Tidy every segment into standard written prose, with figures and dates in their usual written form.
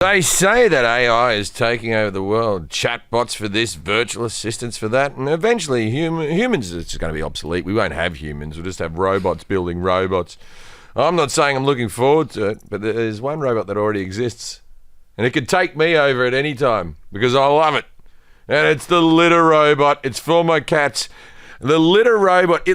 They say that AI is taking over the world. Chatbots for this, virtual assistants for that, and eventually humans are just going to be obsolete. We won't have humans. We'll just have robots building robots. I'm not saying I'm looking forward to it, but there's one robot that already exists, and it could take me over at any time because I love it. And it's the litter robot. It's for my cats. The litter robot,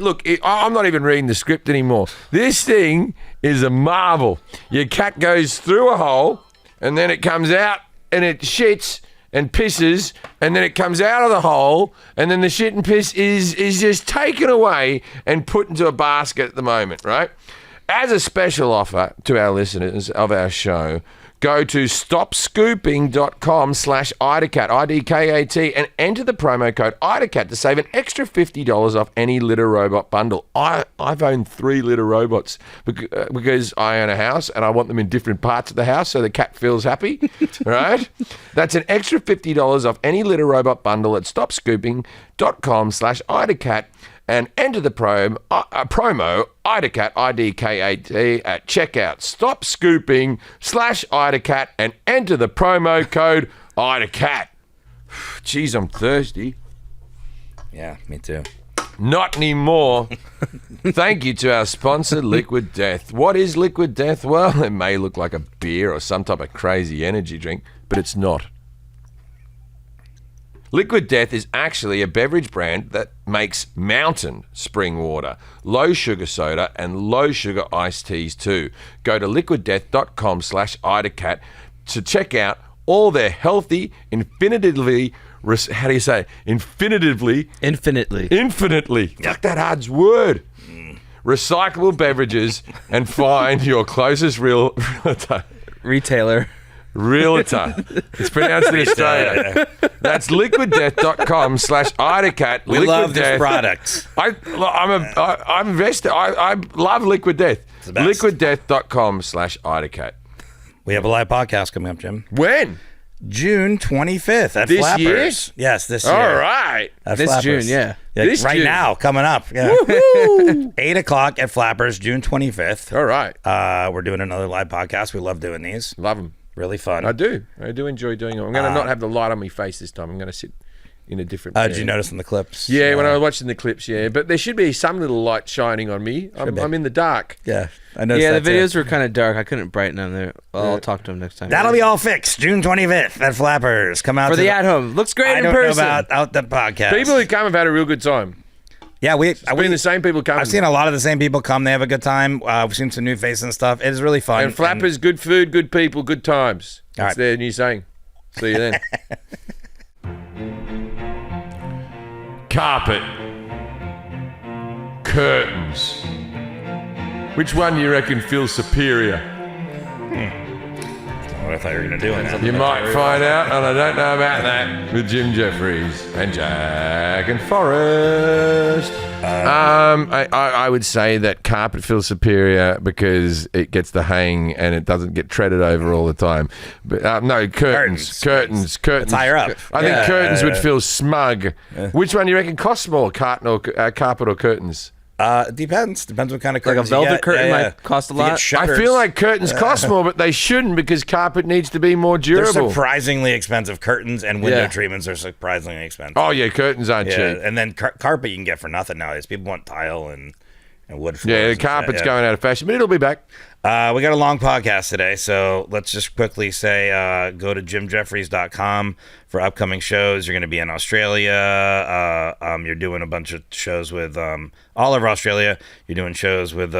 I'm not even reading the script anymore. This thing is a marvel. Your cat goes through a hole, and then it comes out and it shits and pisses, and then it comes out of the hole, and then the shit and piss is just taken away and put into a basket at the moment, right? As a special offer to our listeners of our show, go to stopscooping.com/IDACAT, IDKAT, and enter the promo code IDACAT to save an extra $50 off any litter robot bundle. I've owned 3 litter robots because I own a house and I want them in different parts of the house so the cat feels happy, right? That's an extra $50 off any litter robot bundle at stopscooping.com/IDACAT. And enter the promo IDACAT, IDKAT at checkout. Stop scooping /IDACAT and enter the promo code IDACAT. Jeez, I'm thirsty. Yeah, me too. Not anymore. Thank you to our sponsor, Liquid Death. What is Liquid Death? Well, it may look like a beer or some type of crazy energy drink, but it's not. Liquid Death is actually a beverage brand that makes mountain spring water, low sugar soda, and low sugar iced teas too. Go to liquiddeath.com/IDACAT to check out all their healthy, infinitely. Infinitely. Fuck, that hard word. Recyclable beverages and find your closest retailer. It's pronounced in Australia. That's liquiddeath.com/IDACAT. We love this product. I'm invested. I love Liquid Death. Liquiddeath.com/IDACAT. We have a live podcast coming up, Jim. When? June 25th at this Flappers. Year? Yes, this year. All right. At this Flappers. June, yeah. This right June. now, coming up. Yeah. 8 o'clock at Flappers, June 25th. All right. We're doing another live podcast. We love doing these. Love them. Really fun. I do enjoy doing it. I'm going to not have the light on my face this time. I'm going to sit in a different... Did you notice in the clips? Yeah, when I was watching the clips, yeah. But there should be some little light shining on me. I'm in the dark. Yeah, I noticed Yeah, that the videos too. were kind of dark. I couldn't brighten them there. Well, I'll talk to them next time. That'll be all fixed. June 25th at Flappers. Come out for to the at-home. Looks great I in don't person. know about out the podcast. People who come have had a real good time. Yeah, It's been the same people coming. I've seen a lot of the same people come. They have a good time. We've seen some new faces and stuff. It is really fun. And Flappers, good food, good people, good times. All That's right. their new saying. See you then. Carpet. Curtains. Which one do you reckon feels superior? What I thought you were going to do in that. You might find out, and I don't know about that, with Jim Jefferies and Jack and Forrest. I would say that carpet feels superior because it gets the hang and it doesn't get treaded over all the time. But no, curtains. It's higher up. I think curtains would feel smug. Which one do you reckon costs more, carpet or curtains? Depends what kind of Like a curtains you velvet get. curtain might cost a If you get lot? I shutters, feel like curtains cost more, but they shouldn't because carpet needs to be more they're durable. surprisingly expensive. Curtains and window Yeah. treatments are surprisingly expensive. Oh, yeah, curtains aren't yeah, cheap. and then carpet you can get for nothing nowadays. People want tile and wood floors. Yeah, the and carpet's shit, yeah. going out of fashion, but it'll be back. We got a long podcast today, so let's just quickly say go to jimjefferies.com for upcoming shows. You're going to be in Australia. You're doing a bunch of shows with all over Australia. You're doing shows with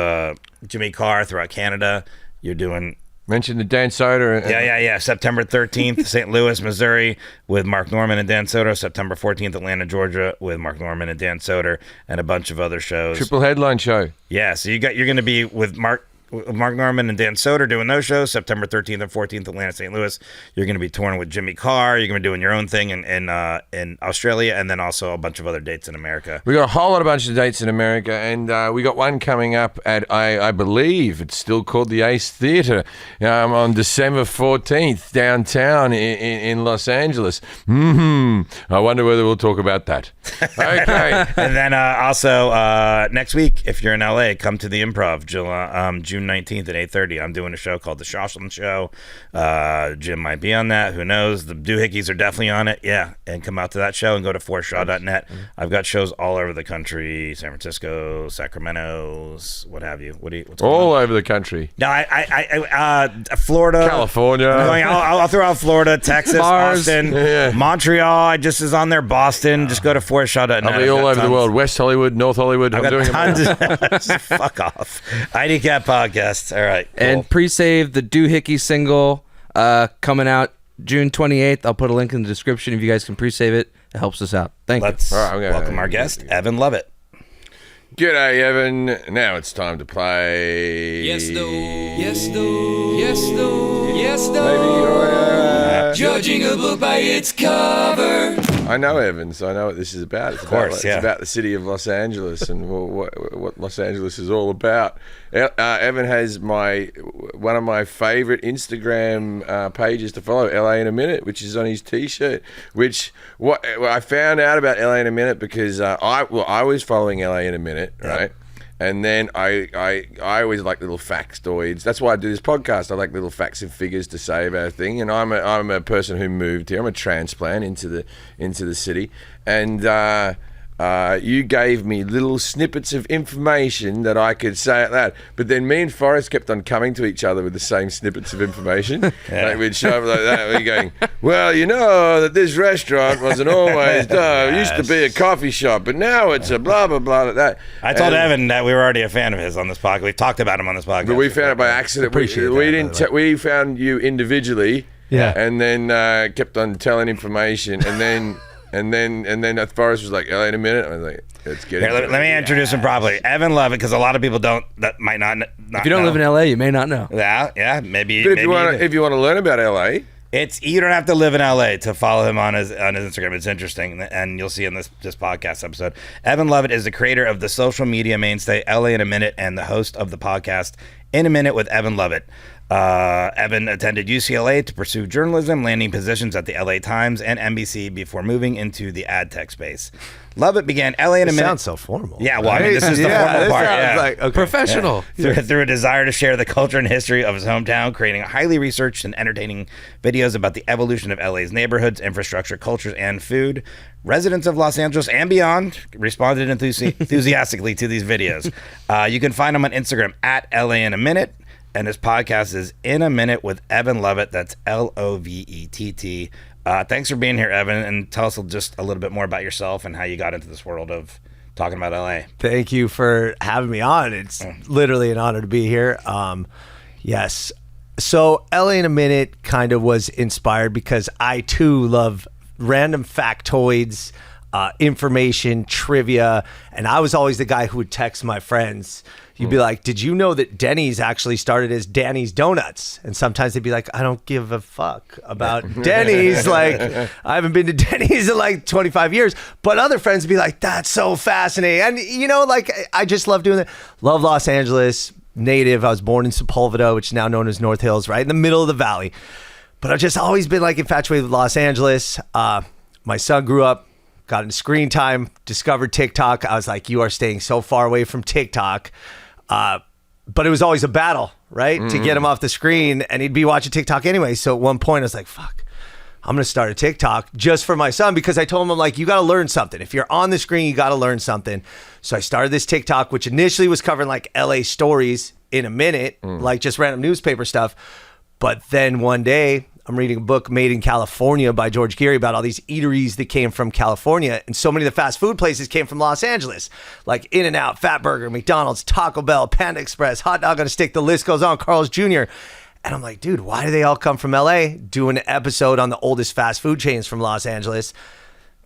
Jimmy Carr throughout Canada. You're doing... Mention the Dan Soda. Yeah. September 13th, St. Louis, Missouri, with Mark Norman and Dan Soder. September 14th, Atlanta, Georgia, with Mark Norman and Dan Soder, and a bunch of other shows. Triple headline show. Yeah, so you're going to be with Mark Norman and Dan Soder doing those shows, September 13th and 14th, Atlanta, St. Louis. You're going to be touring with Jimmy Carr. You're going to be doing your own thing in Australia, and then also a bunch of other dates in America. We got a whole lot of bunch of dates in America, and we got one coming up at, I believe, it's still called the Ace Theatre, on December 14th, downtown in Los Angeles. I wonder whether we'll talk about that. Okay. And then also next week, if you're in LA, come to the Improv, June June 19th at 8:30. I'm doing a show called The Shawshan Show. Jim might be on that. Who knows? The Doohickeys are definitely on it. Yeah, and come out to that show and go to forrestshaw.net. I've got shows all over the country: San Francisco, Sacramento, what have you. What's going All on? over the country. No, Florida, California. I'll throw out Florida, Texas, Mars. Austin, Yeah. Montreal. I just is on there. Boston. Just go to forrestshaw.net. I'll be all over the world. West Hollywood, North Hollywood. I'm doing it. Fuck off. IDCAT podcast. All right. Cool. And pre-save the Doohickey single coming out June 28th. I'll put a link in the description if you guys can pre-save it. It helps us out. Thank you. Let's All right, okay. welcome our guest, Evan Lovett. G'day, Evan. Now it's time to play. Yes, no. Yes, no. Yes, no. Yes, Maybe no. Judging a book by its cover. I know, Evan, so I know what this is about. It's course, it's about the city of Los Angeles and what Los Angeles is all about. Evan has one of my favorite Instagram pages to follow, LA in a Minute, which is on his T-shirt. I found out about LA in a Minute because I was following LA in a Minute, right? And then I always like little factoids. That's why I do this podcast. I like little facts and figures to say about a thing. And I'm a person who moved here. I'm a transplant into the city. And you gave me little snippets of information that I could say out loud. But then me and Forrest kept on coming to each other with the same snippets of information. Like we'd show up like that. We're going, well, you know that this restaurant wasn't always it used to be a coffee shop, but now it's a blah blah blah like that. I told Evan that we were already a fan of his on this podcast. We've talked about him on this podcast. But we found it by accident. We found you individually. Yeah. And then kept on telling information, and then. And then Forrest was like, LA in a Minute. I was like, let's get it. Let me introduce him properly. Evan Lovett, because a lot of people might not If you don't live in LA, you may not know. Yeah, maybe. But if you want to learn about LA, you don't have to live in LA to follow him on his Instagram. It's interesting, and you'll see in this podcast episode. Evan Lovett is the creator of the social media mainstay LA in a Minute and the host of the podcast In a Minute with Evan Lovett. Evan attended UCLA to pursue journalism, landing positions at the LA Times and NBC before moving into the ad tech space. Lovett began LA in a Minute. Sounds so formal. Yeah, well, I mean, this is the formal part. Yeah. Like, okay. Professional. Through a desire to share the culture and history of his hometown, creating highly researched and entertaining videos about the evolution of LA's neighborhoods, infrastructure, cultures, and food. Residents of Los Angeles and beyond responded enthusiastically to these videos. You can find him on Instagram at LA in a Minute. And his podcast is In a Minute with Evan Lovett. That's Lovett. Thanks for being here, Evan, and tell us just a little bit more about yourself and how you got into this world of talking about LA. Thank you for having me on. It's literally an honor to be here. Yes. So LA in a Minute kind of was inspired because I too love random factoids, information, trivia, and I was always the guy who would text my friends. You'd be like, did you know that Denny's actually started as Danny's Donuts? And sometimes they'd be like, I don't give a fuck about Denny's. Like, I haven't been to Denny's in like 25 years. But other friends would be like, that's so fascinating. And, you know, like, I just love doing that. Love Los Angeles, native. I was born in Sepulveda, which is now known as North Hills, right in the middle of the valley. But I've just always been like infatuated with Los Angeles. My son grew up, got into screen time, discovered TikTok. I was like, you are staying so far away from TikTok. But it was always a battle, right? To get him off the screen, and he'd be watching TikTok anyway. So at one point I was like, fuck, I'm going to start a TikTok just for my son, because I told him, I'm like, you got to learn something. If you're on the screen, you got to learn something. So I started this TikTok, which initially was covering like LA stories in a minute, like just random newspaper stuff. But then one day I'm reading a book, Made in California by George Geary, about all these eateries that came from California. And so many of the fast food places came from Los Angeles, like In-N-Out, Fatburger, McDonald's, Taco Bell, Panda Express, Hot Dog on a Stick, the list goes on, Carl's Jr. And I'm like, dude, why do they all come from LA? Do an episode on the oldest fast food chains from Los Angeles.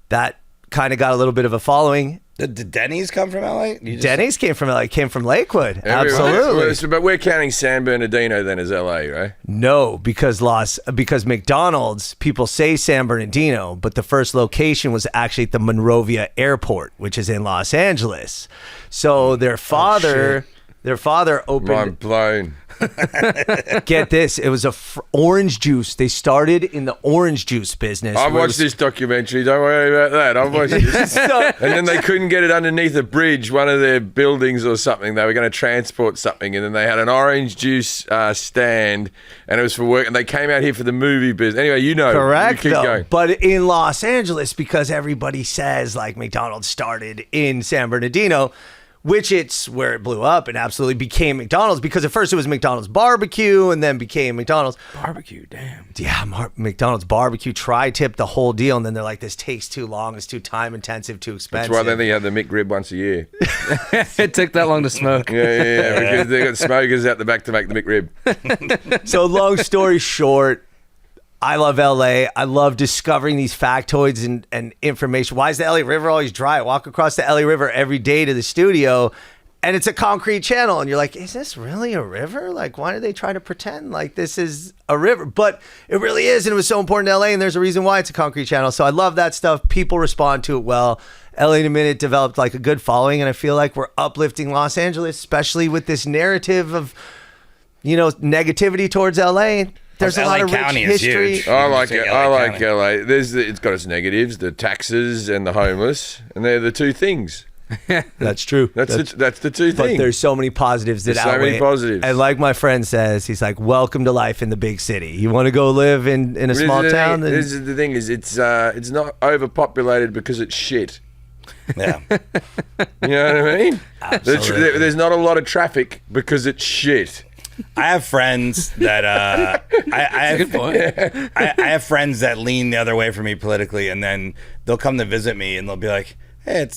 That kind of got a little bit of a following. Did Denny's come from LA? Denny's came from LA, came from Lakewood. Absolutely. Absolutely. But we're counting San Bernardino then as LA, right? No, because McDonald's, people say San Bernardino, but the first location was actually at the Monrovia Airport, which is in Los Angeles. So their father Their father opened. Mind blown. Get this. It was orange juice. They started in the orange juice business. I watched this documentary. Don't worry about that. I watched this. And then they couldn't get it underneath a bridge, one of their buildings or something. They were going to transport something, and then they had an orange juice stand, and it was for work. And they came out here for the movie business. Anyway, you know. Correct, you keep though. going. But in Los Angeles, because everybody says like McDonald's started in San Bernardino, which it's where it blew up and absolutely became McDonald's, because at first it was McDonald's barbecue and then became McDonald's. Barbecue, damn. Yeah, McDonald's barbecue, tri-tip, the whole deal. And then they're like, this takes too long. It's too time intensive, too expensive. That's why they have the McRib once a year. It took that long to smoke. Yeah. Because they got smokers out the back to make the McRib. So long story short, I love LA. I love discovering these factoids and information. Why is the LA River always dry? I walk across the LA River every day to the studio, and it's a concrete channel. And you're like, is this really a river? Like, why do they try to pretend like this is a river? But it really is, and it was so important to LA, and there's a reason why it's a concrete channel. So I love that stuff. People respond to it well. LA in a Minute developed like a good following, and I feel like we're uplifting Los Angeles, especially with this narrative of, negativity towards LA. There's a lot of rich history. I like it. I like LA. It's got its negatives, the taxes and the homeless, and they're the two things. That's true. That's the two things. But there's so many positives that outweigh. So many positives. And like my friend says, he's like, "Welcome to life in the big city. You want to go live in a small town?" This is the thing: it's not overpopulated because it's shit. Yeah. You know what I mean? Absolutely. There's not a lot of traffic because it's shit. I have friends that I have friends that lean the other way from me politically, and then they'll come to visit me and they'll be like, "Hey,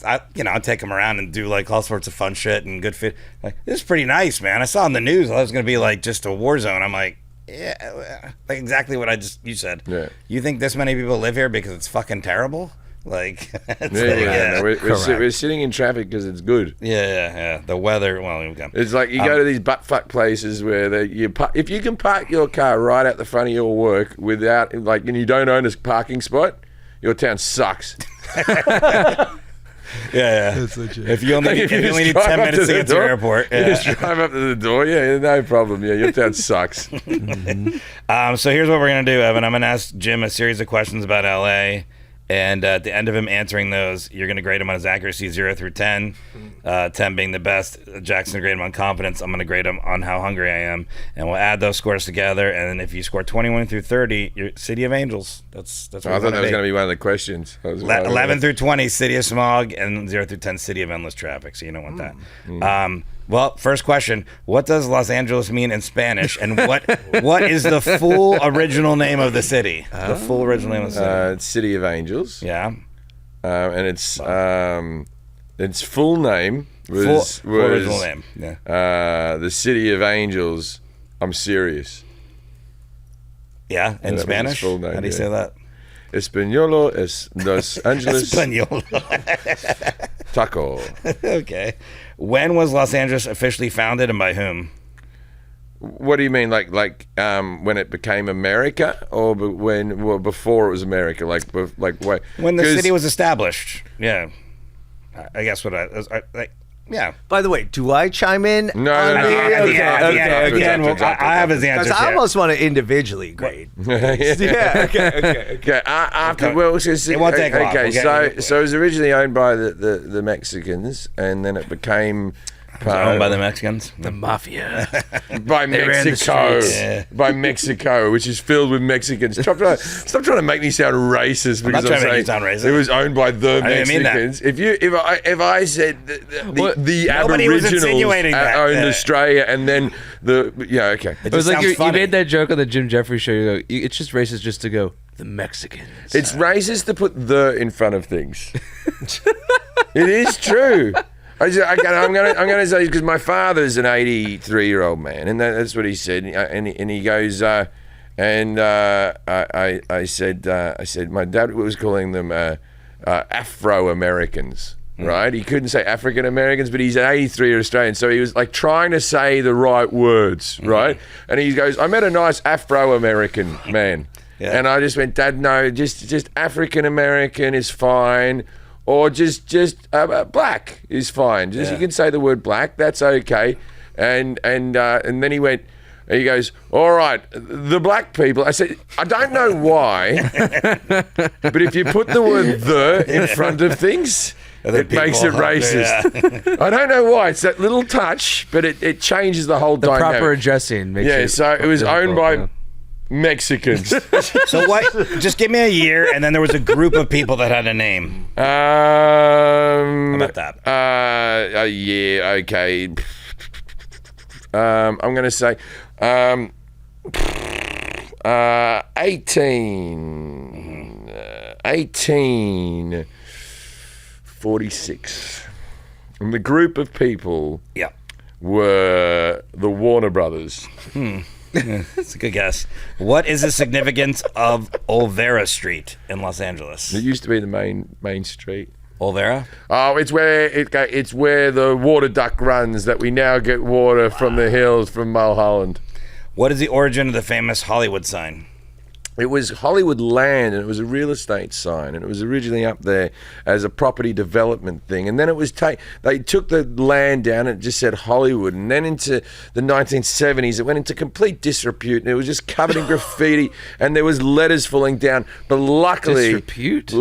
I'll take them around and do like all sorts of fun shit and good fit. Like, this is pretty nice, man. I saw on the news it was going to be like just a war zone." I'm like, yeah, like exactly what you said. Yeah. You think this many people live here because it's fucking terrible? Like, No, we're sitting in traffic because it's good. Yeah. The weather. Well, okay. It's like you go to these buttfuck places where if you can park your car right out the front of your work without and you don't own a parking spot, your town sucks. Yeah. That's legit. If you only need 10 minutes to get to the airport, you just drive up to the door. Yeah, no problem. Yeah, your town sucks. So here's what we're gonna do, Evan. I'm gonna ask Jim a series of questions about LA. And at the end of him answering those, you're going to grade him on his accuracy 0 through 10. 10 being the best. Jackson will grade him on confidence. I'm going to grade him on how hungry I am. And we'll add those scores together. And then if you score 21 through 30, you're City of Angels. That's what I thought that was going to be one of the questions. 11 through 20, City of Smog. And 0 through 10, City of Endless Traffic. So you don't want that. Well, first question: what does Los Angeles mean in Spanish, and what is the full original name of the city? The full original name of the city. It's City of Angels. Yeah, and its full name was full original name. Yeah, the City of Angels. I'm serious. Yeah, in Spanish. Full name, How do you say that? Españolo es Los Angeles. Español. Taco. Okay. When was Los Angeles officially founded, and by whom? What do you mean, like when it became America, or before it was America? Like what? When the city was established. Yeah. I guess yeah. By the way, do I chime in? No. Okay. I have his answer. Because I almost want to individually grade. Yeah. Okay. After it won't take long. Okay. So it was originally owned by the Mexicans, and then it became owned by the Mexicans, the mafia, by Mexico, by Mexico, which is filled with Mexicans. Stop trying to make me sound racist. Because I'm not trying to make you sound racist. It was owned by the Mexicans. If I said the Aboriginals owned Australia, and then okay. It was like you made that joke on the Jim Jefferies show. You go, it's just racist just to go the Mexicans. It's racist to put the in front of things. It is true. I'm going to say, because my father's an 83-year-old man, and that's what he said. And he goes, I said, my dad was calling them Afro-Americans, right? He couldn't say African-Americans, but he's an 83-year Australian, so he was like trying to say the right words, right? And he goes, I met a nice Afro-American man. Yeah. And I just went, Dad, no, just African-American is fine. or just black is fine. Just you can say the word black. That's okay. And then he goes, all right, the black people. I said, I don't know why, but if you put the word "the" in front of things, it makes it racist. Yeah. I don't know why. It's that little touch, but it changes the whole dynamic. Proper addressing. So it was owned by Mexicans. So what? Just give me a year, and then there was a group of people that had a name. How about that? Yeah, okay. I'm going to say 1846. And the group of people were the Warner Brothers. That's a good guess. What is the significance of Olvera Street in Los Angeles? It used to be the main street. Olvera? Oh, it's where the water duct runs that we now get water from the hills from Mulholland. What is the origin of the famous Hollywood sign? It was Hollywood land, and it was a real estate sign, and it was originally up there as a property development thing. And then it was they took the land down, and it just said Hollywood. And then into the 1970s, it went into complete disrepute, and it was just covered in graffiti, and there was letters falling down. But luckily, just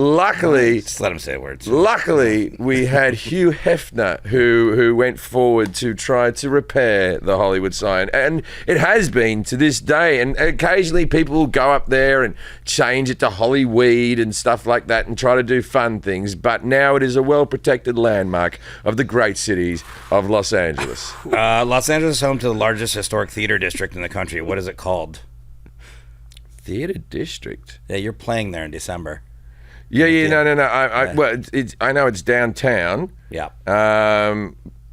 let him say words. Luckily, we had Hugh Hefner who went forward to try to repair the Hollywood sign, and it has been to this day. And occasionally, people will go up there and change it to Hollyweed and stuff like that and try to do fun things, but now it is a well-protected landmark of the great cities of Los Angeles. Los Angeles is home to the largest historic theater district in the country. What is it called? Theater district? Yeah, you're playing there in December. No. I know it's downtown. Yeah.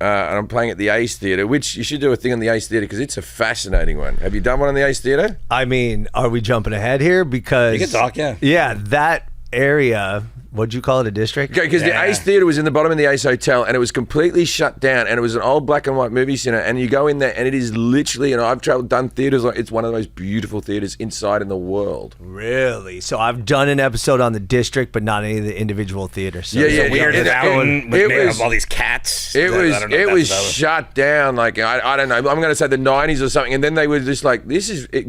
And I'm playing at the Ace Theatre, which you should do a thing on the Ace Theatre because it's a fascinating one. Have you done one on the Ace Theatre? I mean, are we jumping ahead here? Because you can talk, yeah. Yeah, that area. What'd you call it, a district? Because the Ace Theatre was in the bottom of the Ace Hotel, and it was completely shut down, and it was an old black and white movie cinema, and you go in there, and it is literally, and I've done theatres, it's one of the most beautiful theatres inside in the world. Really? So I've done an episode on the district, but not any of the individual theaters. So weird it was all these cats. It was shut down, like, I don't know, I'm going to say the 90s or something, and then they were just like,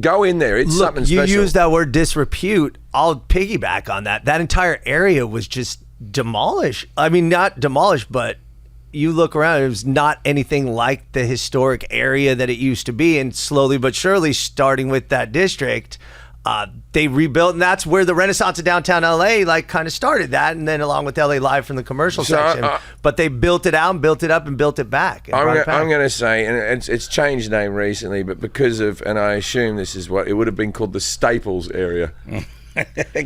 go in there, it's something special. You use that word disrepute, I'll piggyback on that. That entire area was just demolished. I mean, not demolished, but you look around, it was not anything like the historic area that it used to be. And slowly but surely, starting with that district, they rebuilt, and that's where the Renaissance of downtown LA kind of started that, and then along with LA Live from the commercial section. But they built it out and built it up and built it back. I'm going to say, and it's changed name recently, but because of, and I assume this is what it would have been called, the Staples area.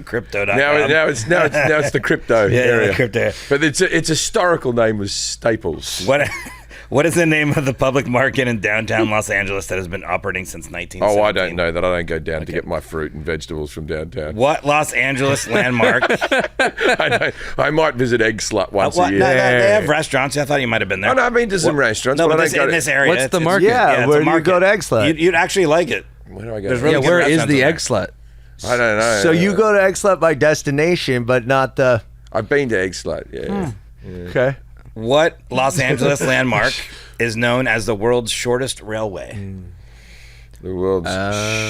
Crypto.com. Now it's the crypto area. The crypto. But its historical name was Staples. What is the name of the public market in downtown Los Angeles that has been operating since 1917? Oh, I don't know that. I don't go down to get my fruit and vegetables from downtown. What Los Angeles landmark? I might visit Egg Slut once a year. No, they have restaurants. I thought you might have been there. Oh, no, I've been to some restaurants. No, but in this area. What's the market? Yeah, where do you go to Egg Slut? You'd actually like it. Where do I go? Where is the Egg Slut? I don't know. So you go to Egg Slut by destination, but not the... I've been to Egg Slut, yeah. Okay. What Los Angeles landmark is known as the world's shortest railway? The world's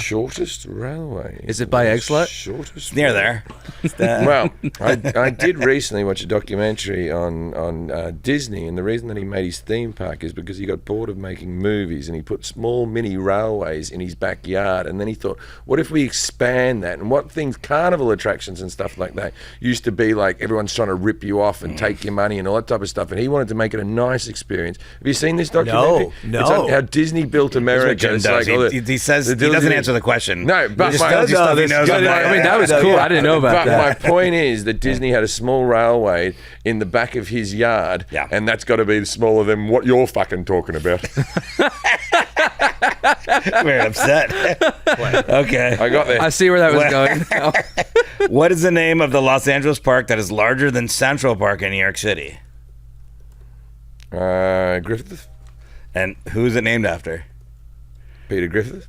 shortest railway. Is it by Egg Slut? Shortest. Near there. Well, I did recently watch a documentary on Disney, and the reason that he made his theme park is because he got bored of making movies, and he put small mini railways in his backyard, and then he thought, what if we expand that? And what things, carnival attractions and stuff like that, used to be like everyone's trying to rip you off and take your money and all that type of stuff, and he wanted to make it a nice experience. Have you seen this documentary? No. It's on how Disney built America. It's like all he says he doesn't answer the question. No, but that was cool. I didn't know about that. My point is that Disney had a small railway in the back of his yard, and that's got to be smaller than what you're fucking talking about. Very upset. Okay, I got there. I see where that was going. What is the name of the Los Angeles park that is larger than Central Park in New York City? Griffith. And who's it named after? Peter Griffith.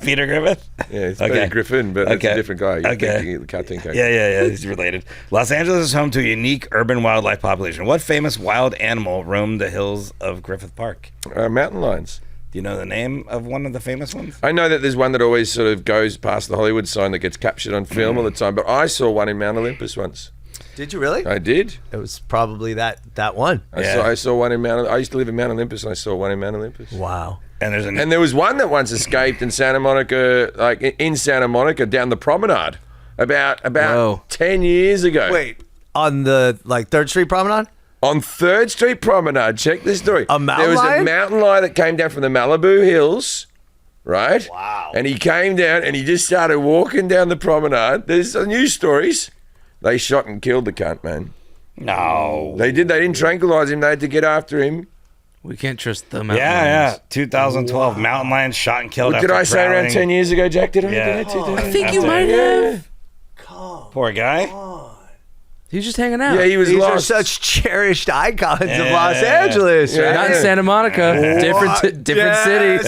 Peter Griffith? Yeah, it's Peter Griffin, but it's a different guy. You're thinking of the cartoon character. Yeah, he's related. Los Angeles is home to a unique urban wildlife population. What famous wild animal roamed the hills of Griffith Park? Mountain lions. Do you know the name of one of the famous ones? I know that there's one that always sort of goes past the Hollywood sign that gets captured on film all the time, but I saw one in Mount Olympus once. Did you really? I did. It was probably that one. I saw one in Mount. I used to live in Mount Olympus, and I saw one in Mount Olympus. Wow. And there was one that once escaped in Santa Monica, like in Santa Monica, down the promenade, about 10 years ago. Wait, on the 3rd Street Promenade? On 3rd Street Promenade, check this story. A mountain There was lion? a mountain lion that came down from the Malibu Hills, right? Wow. And he came down and he just started walking down the promenade. There's news stories. They shot and killed the cunt, man. No. They did. They didn't tranquilize him. They had to get after him. We can't trust the mountain Yeah. lions. 2012, mountain lion shot and killed. What did I say around 10 years ago, Jack? Did I? Yeah. I think you might have. Poor guy. He's just hanging out. Yeah, he was These lost. are such cherished icons of Yeah. Los Angeles, Yeah. right? Not in Santa Monica. Different Yes. cities.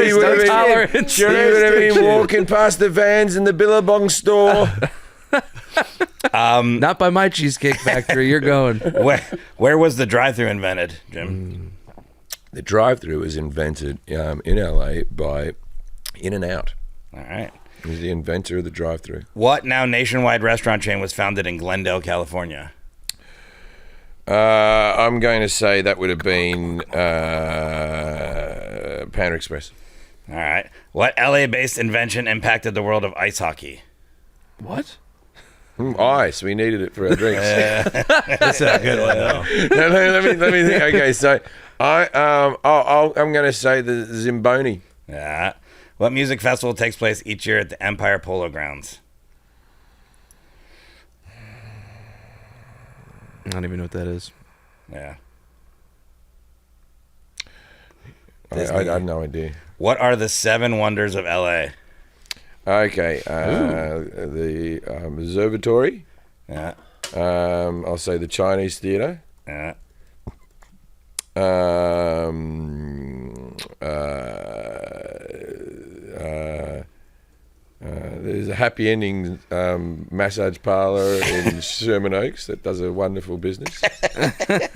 He would have Tolerance. been walking past the vans in the Billabong store. Not by my Cheesecake Factory. You're going. Where was the drive-thru invented, Jim? The drive-thru was invented in LA by In-N-Out. All right. He was the inventor of the drive-thru. What now nationwide restaurant chain was founded in Glendale, California? I'm going to say that would have been Panda Express. All right. What LA-based invention impacted the world of ice hockey? What? Ice. We needed it for our drinks. That's a good one, though. No, let me think. Okay, so I'm going to say the Zimboni. Yeah. What music festival takes place each year at the Empire Polo Grounds? I don't even know what that is. Yeah. I have no idea. What are the 7 wonders of LA? Okay, the Observatory. Yeah. I'll say the Chinese Theatre. Yeah. There's a happy ending massage parlor in Sherman Oaks that does a wonderful business. No,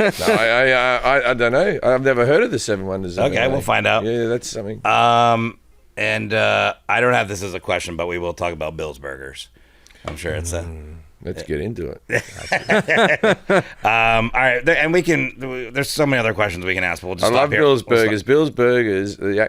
I don't know. I've never heard of the 7 Wonders. of Okay, LA. we'll find out. Yeah, that's something. And I don't have this as a question, but we will talk about Bill's Burgers. I'm sure it's a... Let's get into it. All right, and we can. There's so many other questions we can ask, but we'll just. I stop love here. Bill's We'll Burgers. stop. Bill's Burgers. The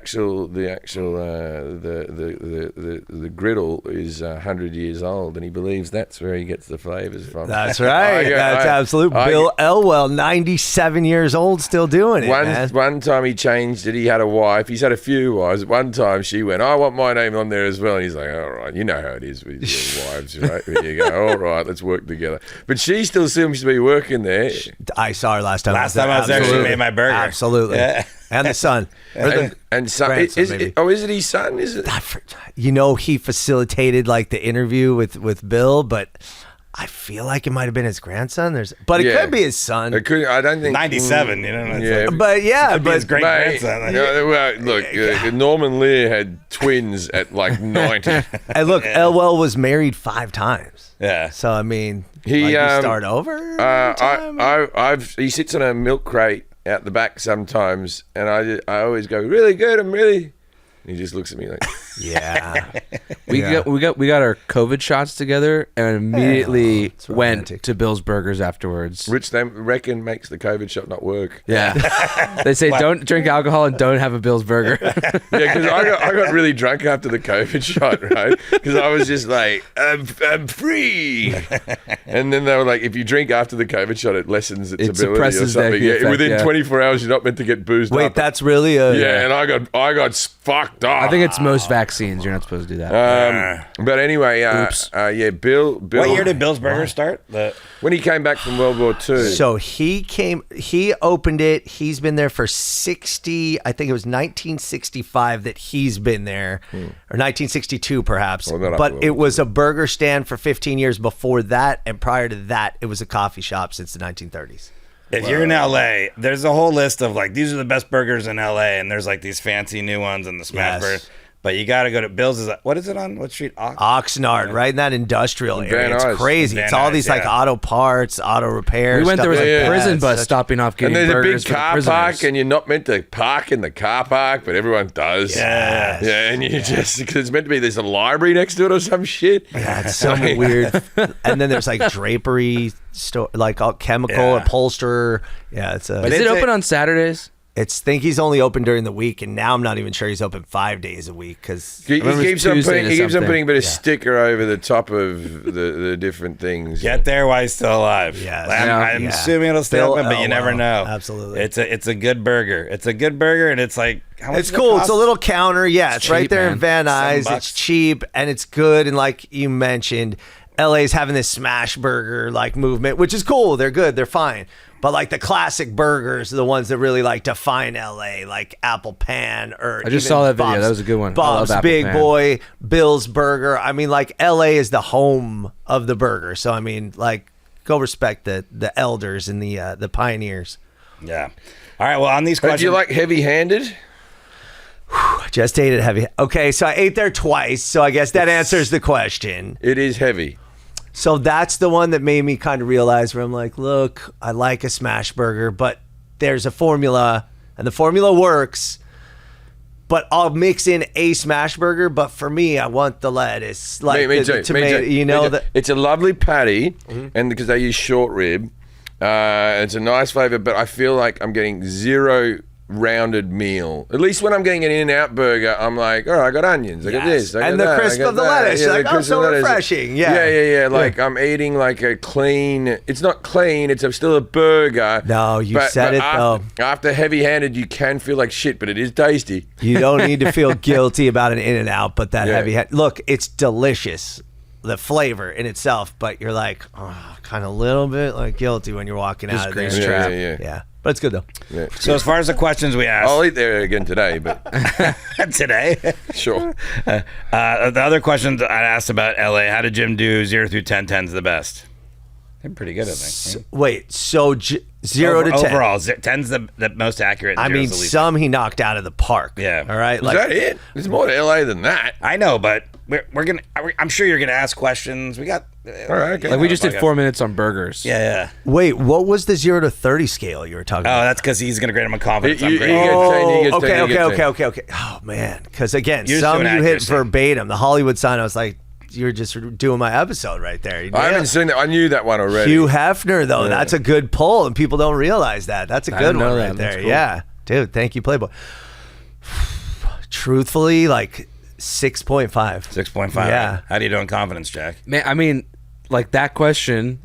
griddle is 100 years old, and he believes that's where he gets the flavors from. That's right. That's absolute. Bill Elwell, 97 years old, still doing it, man. One time he changed it. He had a wife. He's had a few wives. One time she went, I want my name on there as well. And he's like, all right, you know how it is with your wives, right? There you go. All right, let's work together. But she still seems to be working there. I saw her last time. Last time I was there, she Absolutely. made my burger. Absolutely. Yeah. And the son. And son, grandson, is maybe. it his son? Is it? You know, he facilitated like the interview with Bill, but I feel like it might have been his grandson. But it Yeah. could be his son. It could. I don't think 97. You know. Yeah. But yeah, Could be his but great Mate, grandson. well, look, Norman Lear had twins at like 90. and look, Elwell was married 5 times. Yeah. So I mean, He, you start over. he sits on a milk crate out the back sometimes, and I always go, really good. I'm really. And he just looks at me like, yeah. We got our COVID shots together and immediately it's went romantic. to Bill's Burgers afterwards. which they reckon makes the COVID shot not work. Yeah. They say don't drink alcohol and don't have a Bill's Burger. Yeah, because I got really drunk after the COVID shot, right? Because I was just like, I'm free. And then they were like, if you drink after the COVID shot, it lessens its It ability or suppresses the something. effect, Within yeah. 24 hours, you're not meant to get boozed up. Wait, that's really a. Yeah, and I got fucked up. I think it's most vaccines. You're not supposed to do that. But anyway, Oops. yeah, Bill. What year did Bill's Burger start? When he came back from World War II. So he opened it. He's been there for 60, I think it was 1965 that he's been there, or 1962 perhaps. Well, not up but World it War was a burger stand for 15 years before that. And prior to that, it was a coffee shop since the 1930s. If you're in LA, there's a whole list of like these are the best burgers in LA, and there's like these fancy new ones and the smash Yes. burgers. But you got to go to Bill's. What is it on? What street? Oxnard, right in that industrial Van area. It's Nuys. crazy. Van It's all Nuys, these like yeah. auto parts, auto repair. We went. There was stuff a like prison that. bus Such- stopping off getting And there's a big burgers for the car prisoners. park, and you're not meant to park in the car park, but everyone does. Yes. Yeah, and you just, because it's meant to be, there's a library next to it or some shit. Yeah, it's so weird. And then there's like drapery store, like all chemical upholsterer. Yeah, it's a. Is it open on Saturdays? It's think he's only open during the week, and now I'm not even sure he's open 5 days a week because He remember keeps it's on Tuesday putting, to he keeps on something. putting a bit of sticker over the top of the different things. Get there while he's still alive. Yes. I'm Yeah. assuming it'll stay Bill open, but you never Elwell. know. Absolutely. It's a good burger. It's a good burger, and it's like how much it's does it cool. cost? It's a little counter. Yeah, it's right cheap, there man. in Van Nuys. $7. It's cheap and it's good. And like you mentioned, LA's having this smash burger like movement, which is cool. They're good. They're fine. But like the classic burgers are the ones that really like define LA, like Apple Pan or I just even saw that video. Bob's- That was a good one. I Bob's love Apple Big Pan. Boy, Bill's Burger. I mean, like LA is the home of the burger. So I mean, like go respect the elders and the pioneers. Yeah. All right. Well, on these But questions, do you like heavy-handed? Just ate it heavy. Okay, so I ate there twice. So I guess that answers the question. It is heavy. So that's the one that made me kind of realize where I'm like, look, I like a smash burger, but there's a formula and the formula works, but I'll mix in a smash burger. But for me, I want the lettuce, like Me the too. tomato, me too. you Me know, too. that It's a lovely patty, and because they use short rib, it's a nice flavor. But I feel like I'm getting zero rounded meal. At least when I'm getting an In-N-Out burger, I'm like, oh, I got onions, I got Yes. this, I got And the that, crisp I got of the that. lettuce. Yeah, You're the like, oh, crisp so of the lettuce. refreshing. Yeah. yeah. Like I'm eating like a clean. It's not clean. It's still a burger. No, you said it, though. After heavy-handed, you can feel like shit, but it is tasty. you don't need to feel guilty about an In-N-Out, but that Yeah. heavy head. Look, it's delicious, the flavor in itself, but you're like, oh, kind of a little bit like guilty when you're walking out of there. grease trap. Yeah, but it's good though. Yeah. so as far as the questions we asked I'll eat there again today, but today, sure. the other questions I asked about LA, how did Jim do 0 through 10? 10's the best. They're pretty good, I think. Wait, so 0 to 10. Overall, 10's the most accurate. And I mean, 0's the least. some he knocked out of the park. Yeah. All right. Is that it? There's more to LA than that. I know, but we're gonna. I'm sure you're gonna ask questions. We got. All right, okay. Like we just did Okay. 4 minutes on burgers. Yeah. Wait, what was the 0 to 30 scale you were talking Oh, about? that's because he's gonna grade him on confidence. You- I'm you grading. get 10, you get 10, you get 10. Okay. Oh man, because again, You're some doing you hit accuracy. verbatim. The Hollywood sign, I was like, you're just doing my episode right there. You I haven't nailed- seen that. I knew that one already. Hugh Hefner, though, that's a good pull, and people don't realize that. That's a good didn't one know right that. there. That's cool. Yeah, dude, thank you, Playboy. Truthfully, like 6.5. 6.5. Yeah. How do you do on confidence, Jack? Man, I mean, like that question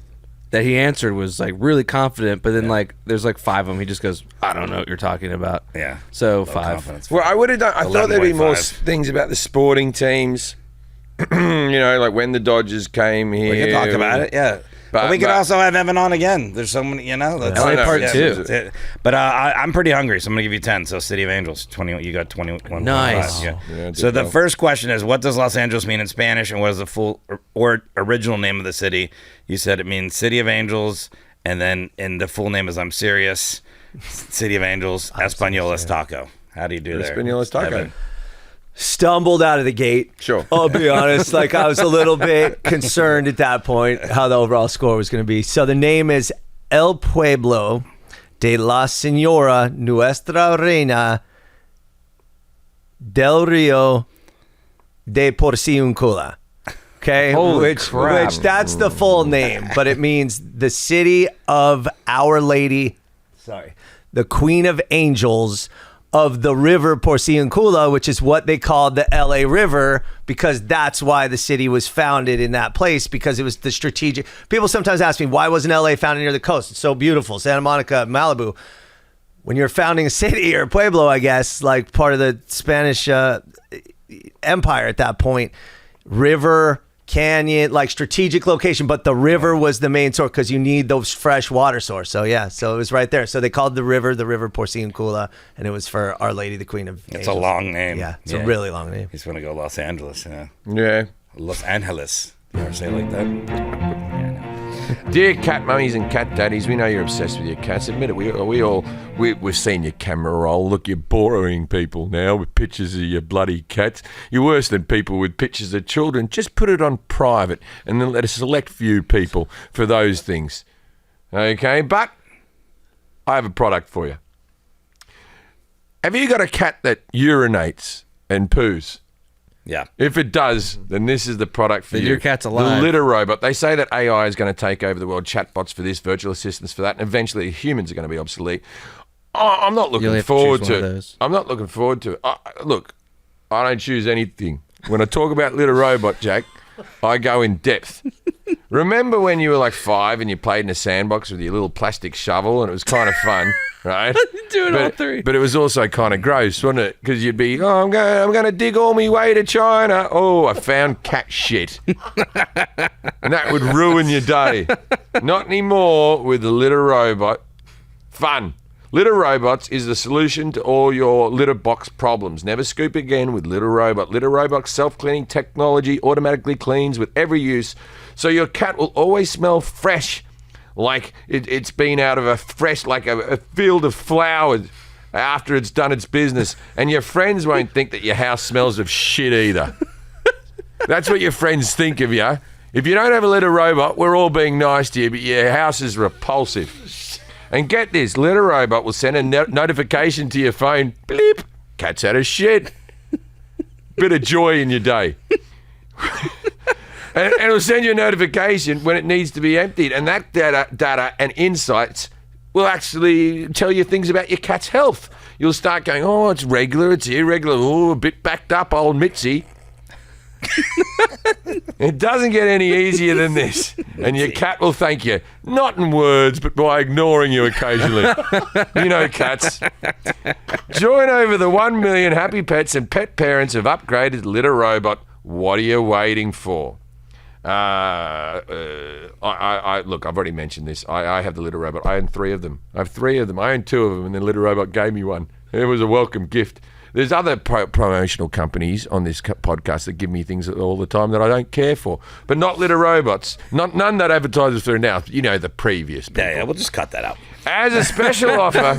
that he answered was like really confident, but then like there's like 5 of them. He just goes, I don't know what you're talking about. Yeah. So Low 5. confidence. Well, I would have done. I thought there'd be more 11.5. things about the sporting teams. Like when the Dodgers came here. We can talk about it. Yeah. But we could but- also have Evan on again. There's so many, That's, LA part two. But I'm pretty hungry, so I'm gonna give you 10. So City of Angels, 20. You got 21. Nice. Yeah. Yeah, I did So the well. first question is, what does Los Angeles mean in Spanish, and what is the full or original name of the city? You said it means City of Angels, and then in the full name is I'm serious. City of Angels, Españolas Taco. How do you do there? Españolas Taco. Evan? Stumbled out of the gate. Sure. I'll be honest. Like I was a little bit concerned at that point how the overall score was going to be. So the name is El Pueblo de la Señora Nuestra Reina del Rio de Porciuncula. Okay, Holy crap. which that's the full name, but it means the city of Our Lady. Sorry, the Queen of Angels of the river Porciuncula, which is what they called the LA River, because that's why the city was founded in that place, because it was the strategic. People sometimes ask me, why wasn't LA founded near the coast? It's so beautiful, Santa Monica, Malibu. When you're founding a city or a pueblo, I guess, like part of the Spanish empire at that point, river, canyon, like strategic location, but the river was the main source because you need those fresh water source. So yeah, so it was right there. So they called the river Porciuncula, and it was for Our Lady, the Queen of It's Angels. a long name. Yeah, it's a really long name. He's gonna go Los Angeles. Yeah. Los Angeles. You ever say it like that? Yeah, I know. Dear cat mummies and cat daddies, we know you're obsessed with your cats. Admit it, we've seen your camera roll. Look, you're boring people now with pictures of your bloody cats. You're worse than people with pictures of children. Just put it on private and then let a select few people for those things. Okay, but I have a product for you. Have you got a cat that urinates and poos? Yeah. If it does, then this is the product for Then you. your cat's alive. The litter robot. They say that AI is going to take over the world. Chatbots for this, virtual assistants for that, and eventually humans are going to be obsolete. I'm not looking only have to forward choose to one of it. those. I'm not looking forward to it. Look, I don't choose anything. When I talk about litter robot, Jack, I go in depth. Remember when you were like 5 and you played in a sandbox with your little plastic shovel and it was kind of fun, right? Doing all three. But it was also kind of gross, wasn't it? Because you'd be, I'm going to dig all my way to China. Oh, I found cat shit. And that would ruin your day. Not anymore with the litter robot. Fun. Litter Robots is the solution to all your litter box problems. Never scoop again with Litter Robot. Litter Robot's self-cleaning technology automatically cleans with every use, so your cat will always smell fresh, like it's been out of a field of flowers after it's done its business. And your friends won't think that your house smells of shit either. That's what your friends think of you. If you don't have a Litter Robot, we're all being nice to you, but your house is repulsive. And get this, Litter Robot will send a notification to your phone. Bleep. Cat's out of shit. Bit of joy in your day. and it'll send you a notification when it needs to be emptied. And that data and insights will actually tell you things about your cat's health. You'll start going, oh, it's regular, it's irregular. Oh, a bit backed up, old Mitzi. It doesn't get any easier than this. And your cat will thank you, not in words, but by ignoring you occasionally. You know cats. Join over the 1 million happy pets and pet parents have upgraded Litter Robot. What are you waiting for? Look, I've already mentioned this. I have the Litter Robot. I own 3 of them. I have 3 of them. I own 2 of them, and then Litter Robot gave me one. It was a welcome gift. There's other promotional companies on this podcast that give me things all the time that I don't care for, but not Litter Robots. None that advertises through now. You know, the previous people. Yeah, we'll just cut that out. As a special offer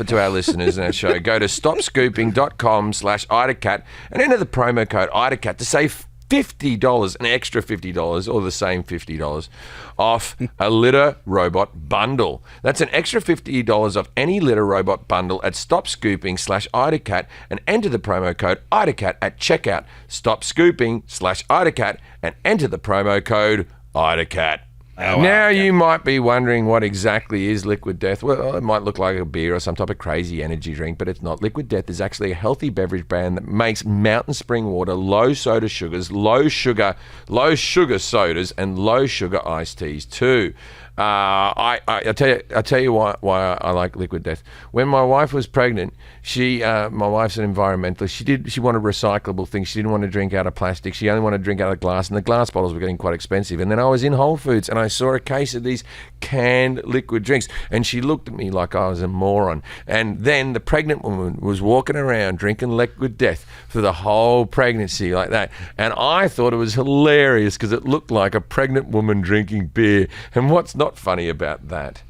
to our listeners in our show, go to stopscooping.com/IdaCat and enter the promo code IdaCat to save $50, an extra $50, or the same $50 off a Litter Robot bundle. That's an extra $50 off any Litter Robot bundle at stopscooping/IdaCat and enter the promo code IdaCat at checkout. Stopscooping/IdaCat and enter the promo code IdaCat. Oh, now wow. you might be wondering what exactly is Liquid Death. Well, it might look like a beer or some type of crazy energy drink, but it's not. Liquid Death is actually a healthy beverage brand that makes mountain spring water, low soda sugars, low sugar sodas, and low sugar iced teas too. I'll tell you why I like Liquid Death. When my wife was pregnant, my wife's an environmentalist. She wanted recyclable things. She didn't want to drink out of plastic. She only wanted to drink out of glass, and the glass bottles were getting quite expensive. And then I was in Whole Foods and I saw a case of these canned liquid drinks, and she looked at me like I was a moron. And then the pregnant woman was walking around drinking Liquid Death for the whole pregnancy like that. And I thought it was hilarious because it looked like a pregnant woman drinking beer. And what's not funny about that?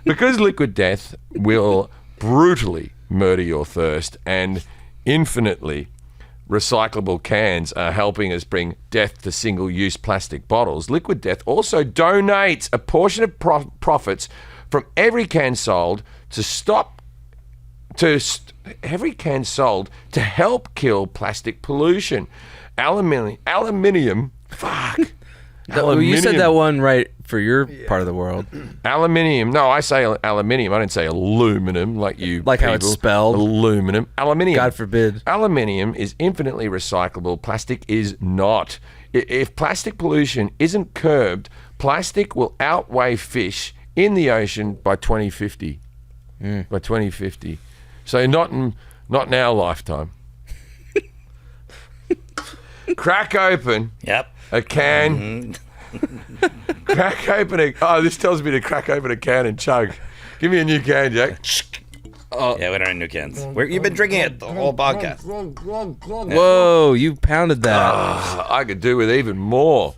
Because Liquid Death will brutally murder your thirst, and infinitely recyclable cans are helping us bring death to single-use plastic bottles. Liquid Death also donates a portion of profits from every can sold every can sold to help kill plastic pollution. Aluminium. Fuck. You said that one right for your part of the world. Aluminium. No, I say aluminium. I didn't say aluminum like you. Like people. how it's spelled. Aluminum. Aluminium. God forbid. Aluminium is infinitely recyclable. Plastic is not. If plastic pollution isn't curbed, plastic will outweigh fish in the ocean by 2050. By 2050. So not in our lifetime. Crack open. Yep. A can. Crack open this tells me to crack open a can and chug. Give me a new can, Jack. Yeah, we don't have new cans. You've been drinking it the whole podcast. Whoa, you pounded that. I could do with even more.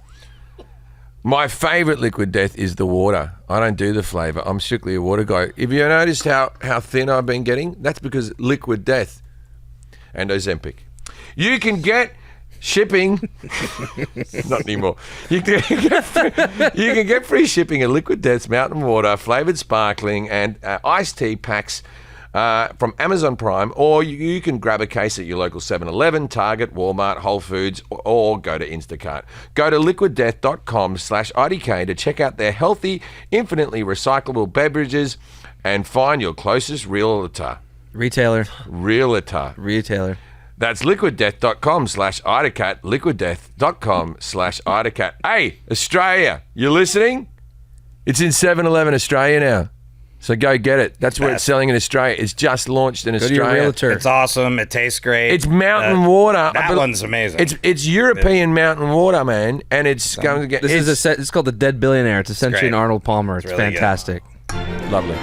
My favourite liquid death is the water. I don't do the flavour. I'm strictly a water guy. Have you noticed how thin I've been getting? That's because liquid death and Ozempic. You can get shipping. Not anymore. You can get free shipping of liquid death's mountain water, flavoured sparkling, and iced tea packs from Amazon Prime, or you can grab a case at your local 7-Eleven, Target, Walmart, Whole Foods, or go to Instacart. Go to liquiddeath.com/IDK to check out their healthy, infinitely recyclable beverages and find your closest realtor. Retailer. That's liquiddeath.com/IDCAT, liquiddeath.com/IDCAT. Hey, Australia, you listening? It's in 7-Eleven Australia now. So go get it. That's where it's selling in Australia. It's just launched in Australia. Go to your realtor. It's awesome. It tastes great. It's mountain water. That one's amazing. It's European mountain water, man, and it's going to get. It's called the Dead Billionaire. It's essentially great. an Arnold Palmer. It's really fantastic. Lovely.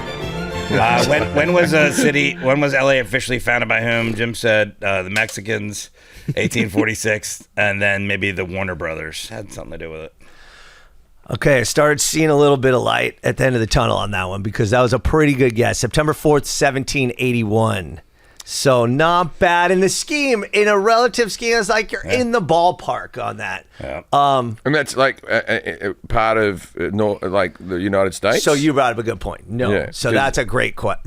When was when was LA officially founded by whom? Jim said the Mexicans, 1846, and then maybe the Warner Brothers had something to do with it. Okay, I started seeing a little bit of light at the end of the tunnel on that one because that was a pretty good guess. September 4th, 1781. So not bad in the scheme. In a relative scheme, it's like you're in the ballpark on that. Yeah. And that's like part of like the United States. So you brought up a good point. No, Yeah, so that's a great point.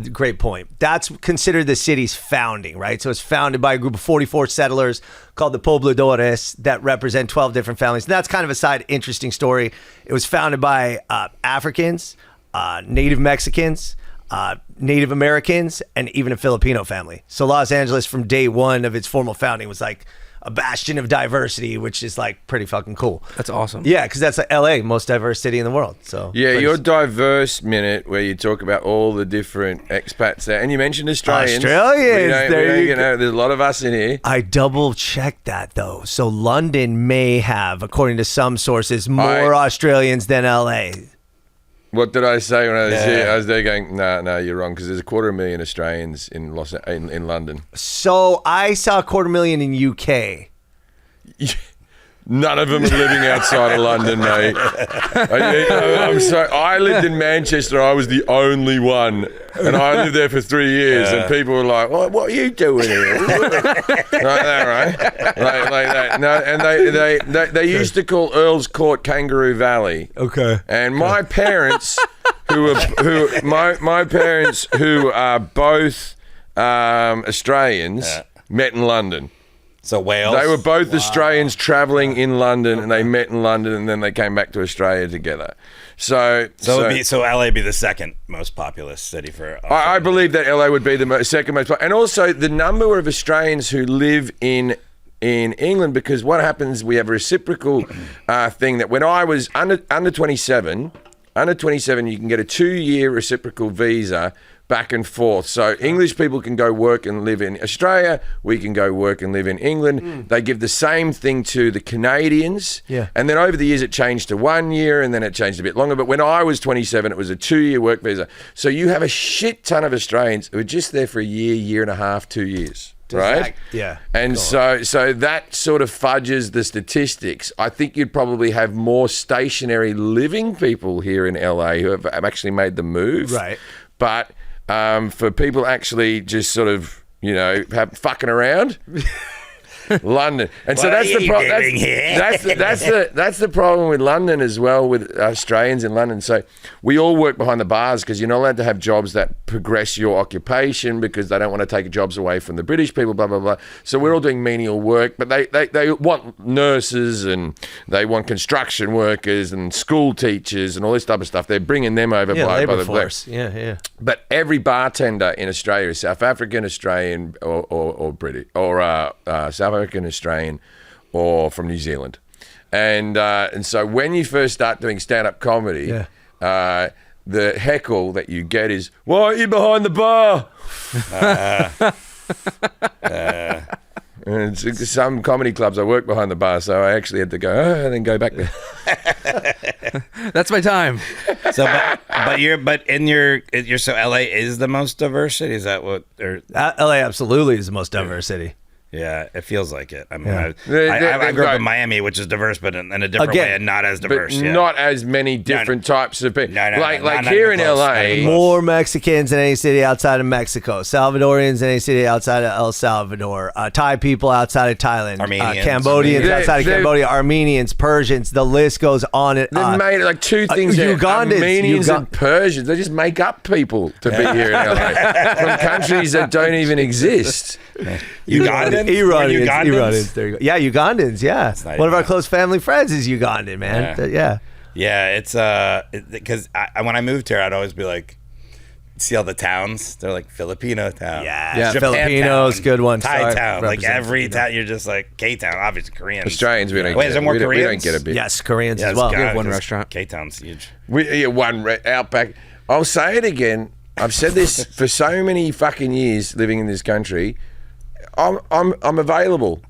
That's considered the city's founding, right? So it's founded by a group of 44 settlers called the Pobladores that represent 12 different families. And that's kind of a side interesting story. It was founded by Africans, Native Mexicans, Native Americans, and even a Filipino family. So Los Angeles from day one of its formal founding was like a bastion of diversity, which is like pretty fucking cool. That's awesome. Yeah, because that's like LA, most diverse city in the world. So yeah, your diverse minute where you talk about all the different expats there, and you mentioned Australians. There's a lot of us in here. I double checked that though. So London may have, according to some sources, more Australians than LA. What did I say when I was here? I was there going, no, you're wrong, because there's 250,000 Australians in London. So I saw 250,000 in UK. None of them are living outside of London, mate. I'm sorry. I lived in Manchester. I was the only one, and I lived there for 3 years. And people were like, "What are you doing here?" Like that, right? Like that. No, and they used to call Earl's Court Kangaroo Valley. Okay. And my parents, who are both Australians, met in London. So Wales. They were both Australians travelling in London, and they met in London, and then they came back to Australia together. So LA be the second most populous city for. I believe that LA would be the second most, and also the number of Australians who live in England, because what happens, we have a reciprocal thing that when I was under 27, you can get a 2-year reciprocal visa back and forth. So English people can go work and live in Australia. We can go work and live in England. They give the same thing to the Canadians. Yeah. And then over the years, it changed to 1 year, and then it changed a bit longer. But when I was 27, it was a 2-year work visa. So you have a shit ton of Australians who are just there for a year, year and a half, 2 years. Right? Yeah. And so that sort of fudges the statistics. I think you'd probably have more stationary living people here in LA who have actually made the move. Right. But for people actually just sort of, fucking around, London. And so that's the problem. That's the problem with London as well, with Australians in London. So we all work behind the bars because you're not allowed to have jobs that progress your occupation because they don't want to take jobs away from the British people, blah, blah, blah. So we're all doing menial work, but they want nurses and they want construction workers and school teachers and all this type of stuff. They're bringing them over by labor the force. Yeah. But every bartender in Australia is South African, Australian, or British, or South African, Australian, or from New Zealand. And so when you first start doing stand-up comedy, the heckle that you get is, "Why are you behind the bar?" And some comedy clubs, I work behind the bar, so I actually had to go, and then go back there. That's my time. So, so LA is the most diverse city. Is that what? Or LA absolutely is the most diverse city. Yeah, it feels like it. I mean, Yeah. I grew up in Miami, which is diverse, but in a different way, and not as diverse. But Yeah. not as many different types of people. No, like not here even in close. LA, Not even More Mexicans than any city outside of Mexico. Salvadorians than any city outside of El Salvador. Thai people outside of Thailand. Armenians. Cambodians They- outside of they- Cambodia. Armenians, Persians. The list goes on. they've made like two things. there. Ugandans. Armenians and Persians. They just make up people to be here in LA from countries that don't even exist. Ugandans? Iranians. There you go. Yeah, Ugandans. Yeah, not one of our even- close family friends is Ugandan, man. Yeah. Yeah, it's because when I moved here, I'd always be like, see all the towns? They're like Filipino town, Yeah. Japan Filipinos, town, good one. Thai Sorry, town, like represent every Filipino. town. You're just like K town, obviously Koreans. Australians, we don't. Wait, get is there it. more we Koreans? don't get a bit. Yes, Koreans Yeah, as well. We have one restaurant. K town's huge. Outback. I'll say it again. I've said this for so many fucking years living in this country. I'm available.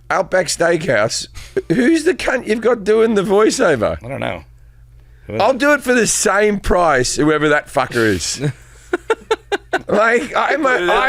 Outback Steakhouse. Who's the cunt you've got doing the voiceover? I don't know. I'll do it for the same price, whoever that fucker is. Like I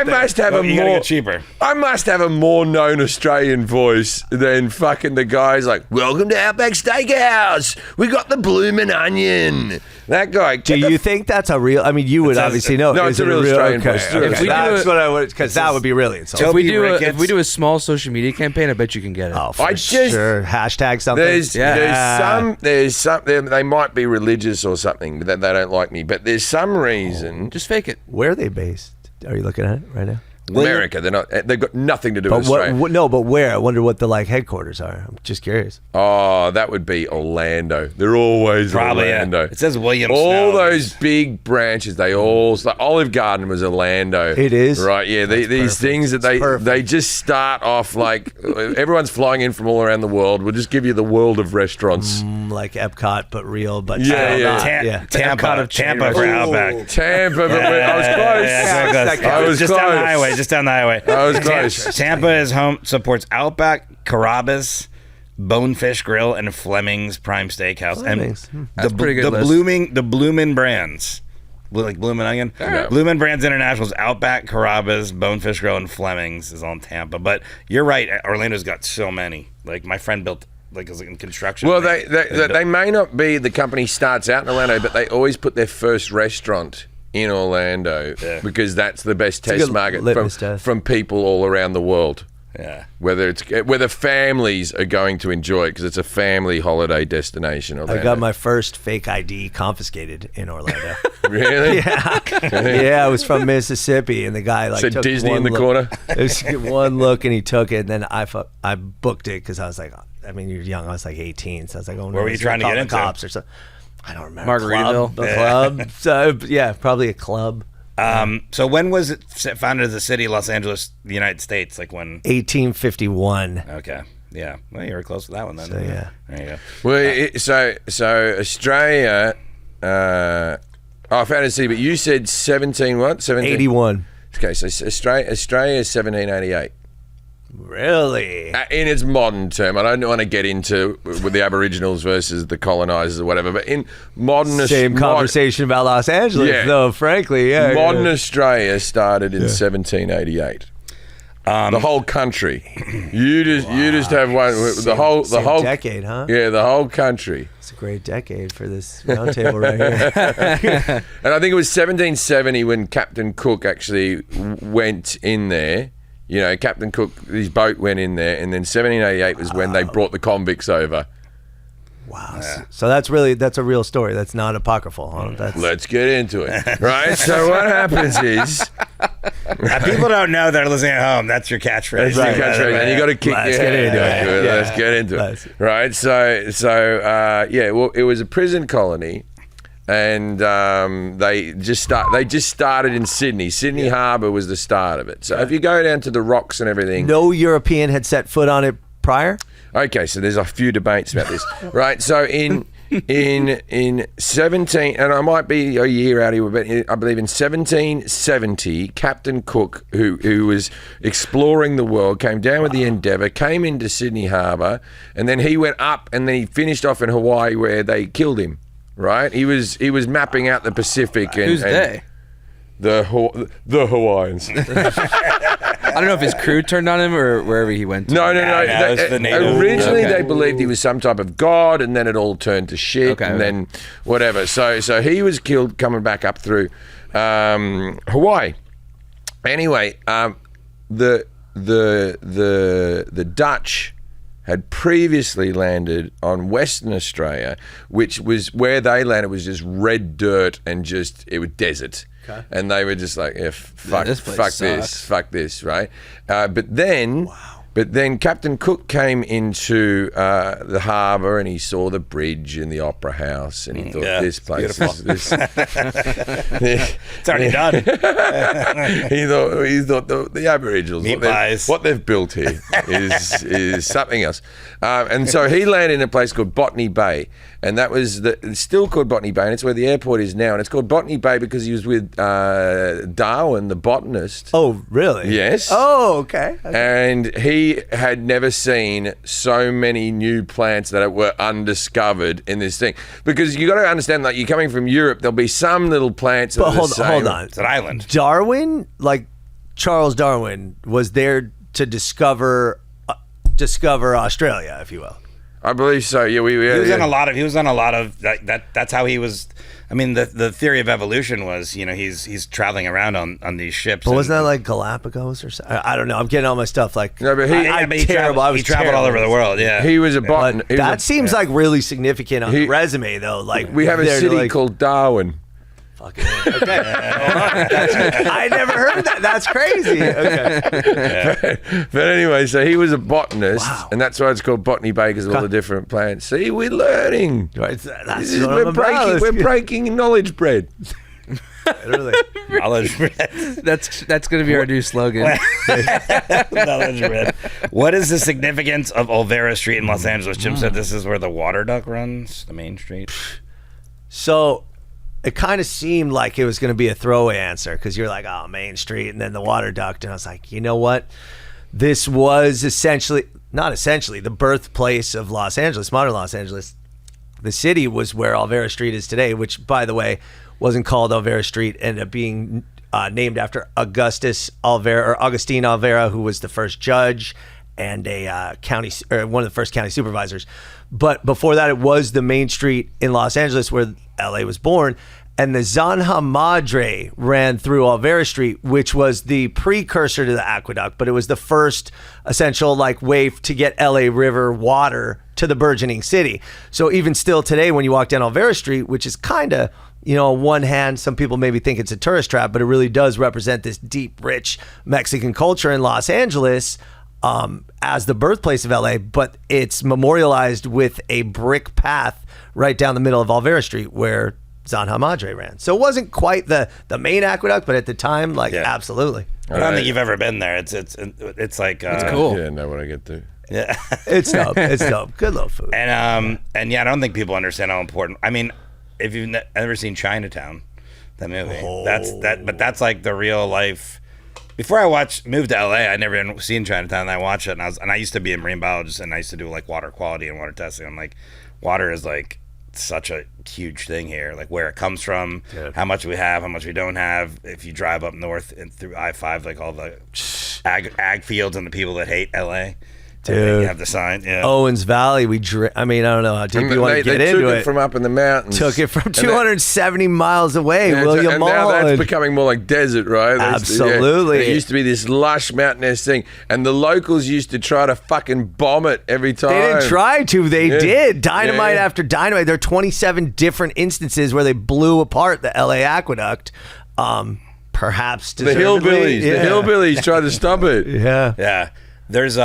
must have Well, a you gotta more get cheaper. I must have a more known Australian voice than fucking the guys like, welcome to Outback Steakhouse. We got the bloomin' onion. That guy. Do you think that's a real? I mean, you would says- obviously know. No, Is it's a it real Australian okay, voice. It's a real okay. Australian That's what I would, because that would be really insulting. If we Toby do Ricketts. if we do a small social media campaign, I bet you can get it. Oh, for I just- sure. Hashtag something. There's Yeah. there's some they might be religious or something that they don't like me, but there's some reason. Just fake it. Where are they based? Are you looking at it right now? America, they're not. They've got nothing to do with But Australia. no, but where? I wonder what the headquarters are. I'm just curious. Oh, that would be Orlando. They're always Probably, yeah. Orlando. It says William All Snow. those big branches, they all like Olive Garden was Orlando. It is? right. Yeah, these perfect. things that Perfect. they just start off like everyone's flying in from all around the world. We'll just give you the world of restaurants. Like Epcot, but real, but Yeah, yeah. Tampa for Outback. Tampa, but I was close. Yeah, I was just close. down the highway. Just down the highway. I was close. Tampa is home, supports Outback, Carrabba's, Bonefish Grill, and Fleming's Prime Steakhouse. Fleming's. And That's pretty good list. the Bloomin' brands. Like Bloomin' Onion. Yeah. Bloomin' Brands International's Outback, Carrabba's, Bonefish Grill, and Fleming's is on Tampa. But you're right. Orlando's got so many. Like my friend built like was in construction. Well, they may not be the company starts out in Orlando, but they always put their first restaurant in Orlando because that's the best a test good market litmus test. from people all around the world. Yeah. Whether families are going to enjoy it because it's a family holiday destination. I Orlando. got my first fake ID confiscated in Orlando. Really? Yeah, I was from Mississippi, and the guy Said took Disney one in the look. corner. It was one look, and he took it. And then I booked it because I was like, I mean, you're young. I was like 18, so I was like, oh, no, Where were you trying to get the into? cops or something? I don't remember. Margaritaville? A club. So yeah, probably a club. So when was it founded as a city, Los Angeles, the United States? Like when? 1851. Okay. Yeah. Well, you were close to that one then. So, yeah. There you go. Well, so Australia. I found it. See, but you said 17 what? 17. 81. Okay, so Australia is 1788. Really? In its modern term, I don't want to get into with the Aboriginals versus the colonizers or whatever, but in modern Same conversation about Los Angeles, Yeah. though. Frankly, yeah. modern Australia started in 1788. The whole country. You just have one. The whole decade, huh? Yeah, the whole country. It's a great decade for this round table right here. And I think it was 1770 when Captain Cook actually went in there. You know, Captain Cook, his boat went in there, and then 1788 was when they brought the convicts over. Wow. So that's a real story. That's not apocryphal, huh? That's Let's get into it, right? So what happens is, People don't know they're listening at home. That's your catchphrase. that's your catchphrase, and you got to kick Let's your get head into into it. it. Yeah. Let's get into Let's- it, right? So well, it was a prison colony. And they just started in Sydney. Sydney Harbour was the start of it. So if you go down to the rocks and everything, no European had set foot on it prior. okay. So there's a few debates about this, right? So in 17, and I might be a year out here, but I believe in 1770, Captain Cook, who was exploring the world, came down with the Endeavour, came into Sydney Harbour, and then he went up, and then he finished off in Hawaii, where they killed him. Right, he was mapping out the Pacific. And, Who's and they? The Hawaiians. I don't know if his crew turned on him or wherever he went to. No. it was the native. Originally, Okay. they believed he was some type of god, and then it all turned to shit, Okay, and okay. then whatever. So he was killed coming back up through Hawaii. Anyway, the Dutch had previously landed on Western Australia, which was where they landed was just red dirt and just it was desert. Okay. And they were just like, fuck this place fuck this, right? But then Captain Cook came into the harbour and he saw the bridge and the opera house and he thought, this place is this. It's already done. he thought the Aboriginals Meat pies. what they've built here is something else. And so he landed in a place called Botany Bay, and that was it's still called Botany Bay, and it's where the airport is now. And it's called Botany Bay because he was with Darwin, the botanist. Oh, really? Yes. Oh, okay. And he had never seen so many new plants that were undiscovered in this thing. Because you got to understand, like, you're coming from Europe, there'll be some little plants that But are the same. hold on. It's an island. Darwin, like Charles Darwin, was there to discover Australia, if you will. I believe so. Yeah, He was on a lot of that's how he was. I mean, the theory of evolution was, he's traveling around on these ships. But wasn't that like Galapagos or something? I don't know. I'm getting all my stuff like. No, but he- I'm but he terrible. I was he traveled all terrible. over the world. Yeah, He was a But botanist. that seems like really significant on the resume, though. Like We have a they're city like, called Darwin. Fucking okay. I never heard that. That's crazy. Okay. But anyway, so he was a botanist, and that's why it's called Botany Bay because of all the different plants. See, we're learning. Right, that's This is- what I'm about. we're breaking knowledge bread. Literally. knowledge bread. That's going to be our new slogan. Knowledge bread. What is the significance of Olvera Street in Los Angeles? Jim said this is where the water duct runs, the main street. So it kind of seemed like it was going to be a throwaway answer because you're like, oh, Main Street, and then the water duct. And I was like, you know what? This was not essentially, the birthplace of Los Angeles, modern Los Angeles. The city was where Olvera Street is today, which, by the way, wasn't called Olvera Street, ended up being named after Augustine Olvera, who was the first judge and one of the first county supervisors. But before that, it was the main street in Los Angeles where LA was born. And the Zanja Madre ran through Olvera Street, which was the precursor to the aqueduct, but it was the first essential way to get LA River water to the burgeoning city. So even still today, when you walk down Olvera Street, which is kind of, on one hand, some people maybe think it's a tourist trap, but it really does represent this deep, rich Mexican culture in Los Angeles as the birthplace of LA, but it's memorialized with a brick path right down the middle of Olvera Street where Zanja Madre ran. So it wasn't quite the main aqueduct, but at the time, absolutely. I don't think you've ever been there. It's like It's cool. Yeah, know what I get to. Yeah, It's dope. It's dope. Good little food. and I don't think people understand how important. I mean, if you've ever seen Chinatown, that movie, but that's like the real life. Before I moved to LA, I never even seen Chinatown. And I watched it, and I used to be a marine biologist, and I used to do water quality and water testing. I'm like, water is such a huge thing here, where it comes from, how much we have, how much we don't have. If you drive up north and through I-5, all the ag fields and the people that hate LA. Dude. You have the sign. Yeah. Owens Valley, I mean, I don't know how deep you want to get they into took it. it from up in the mountains. Took it from 270 miles away, Yeah, William and now that's Mullen. becoming more like desert, right? Absolutely. It used to be this lush mountainous thing, and the locals used to try to fucking bomb it every time. They didn't try to. They did. Dynamite Yeah. after dynamite. There are 27 different instances where they blew apart the LA aqueduct. Perhaps The hillbillies. Yeah. The hillbillies tried to stop it. Yeah. Yeah. There's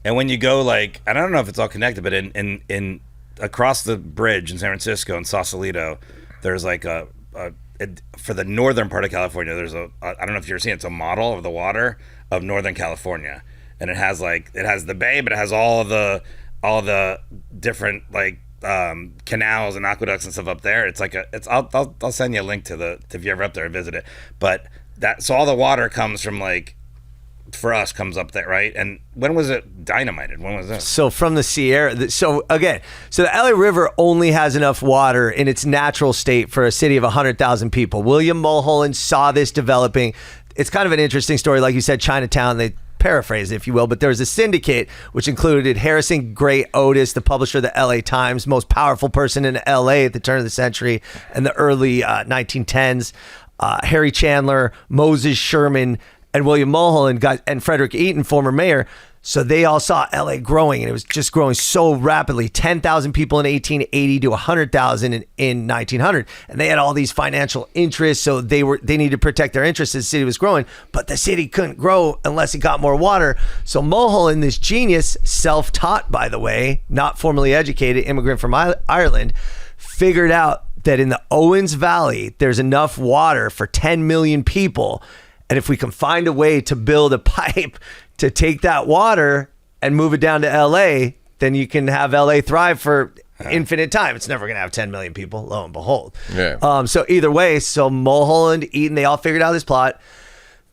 and when you go and I don't know if it's all connected, but in across the bridge in San Francisco in Sausalito, there's for the northern part of California, there's I don't know if you've ever seen it, it's a model of the water of Northern California. And it has the bay, but it has all the different canals and aqueducts and stuff up there. It's I'll send you a link to if you're ever up there and visit it. But so all the water comes from for us comes up there, right? And when was it dynamited? When was that? So from the Sierra, so the LA River only has enough water in its natural state for a city of 100,000 people. William Mulholland saw this developing. It's kind of an interesting story. Like you said, Chinatown, they paraphrase, if you will, but there was a syndicate which included Harrison Gray Otis, the publisher of the LA Times, most powerful person in LA at the turn of the century and the early 1910s, Harry Chandler, Moses Sherman, and William Mulholland, and Frederick Eaton, former mayor. So they all saw LA growing, and it was just growing so rapidly. 10,000 people in 1880 to 100,000 in 1900. And they had all these financial interests, so they needed to protect their interests as the city was growing. But the city couldn't grow unless it got more water. So Mulholland, this genius, self-taught, by the way, not formally educated, immigrant from Ireland, figured out that in the Owens Valley, there's enough water for 10 million people. And if we can find a way to build a pipe to take that water and move it down to LA, then you can have LA thrive for infinite time. It's never going to have 10 million people, lo and behold. Yeah. So either way, so Mulholland, Eaton, they all figured out this plot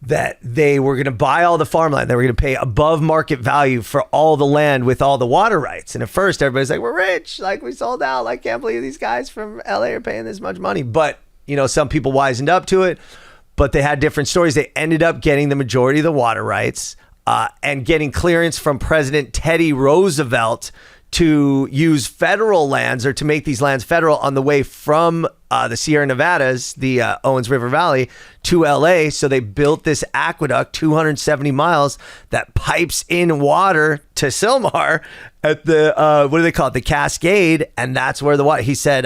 that they were going to buy all the farmland. They were going to pay above market value for all the land with all the water rights. And at first, everybody's like, we're rich. Like, we sold out. I can't believe these guys from LA are paying this much money. But, some people wisened up to it. But they had different stories. They ended up getting the majority of the water rights and getting clearance from President Teddy Roosevelt to use federal lands or to make these lands federal on the way from the Sierra Nevadas, the Owens River Valley, to LA. So they built this aqueduct, 270 miles, that pipes in water to Sylmar at the, what do they call it? The Cascade. And that's where the water, he said,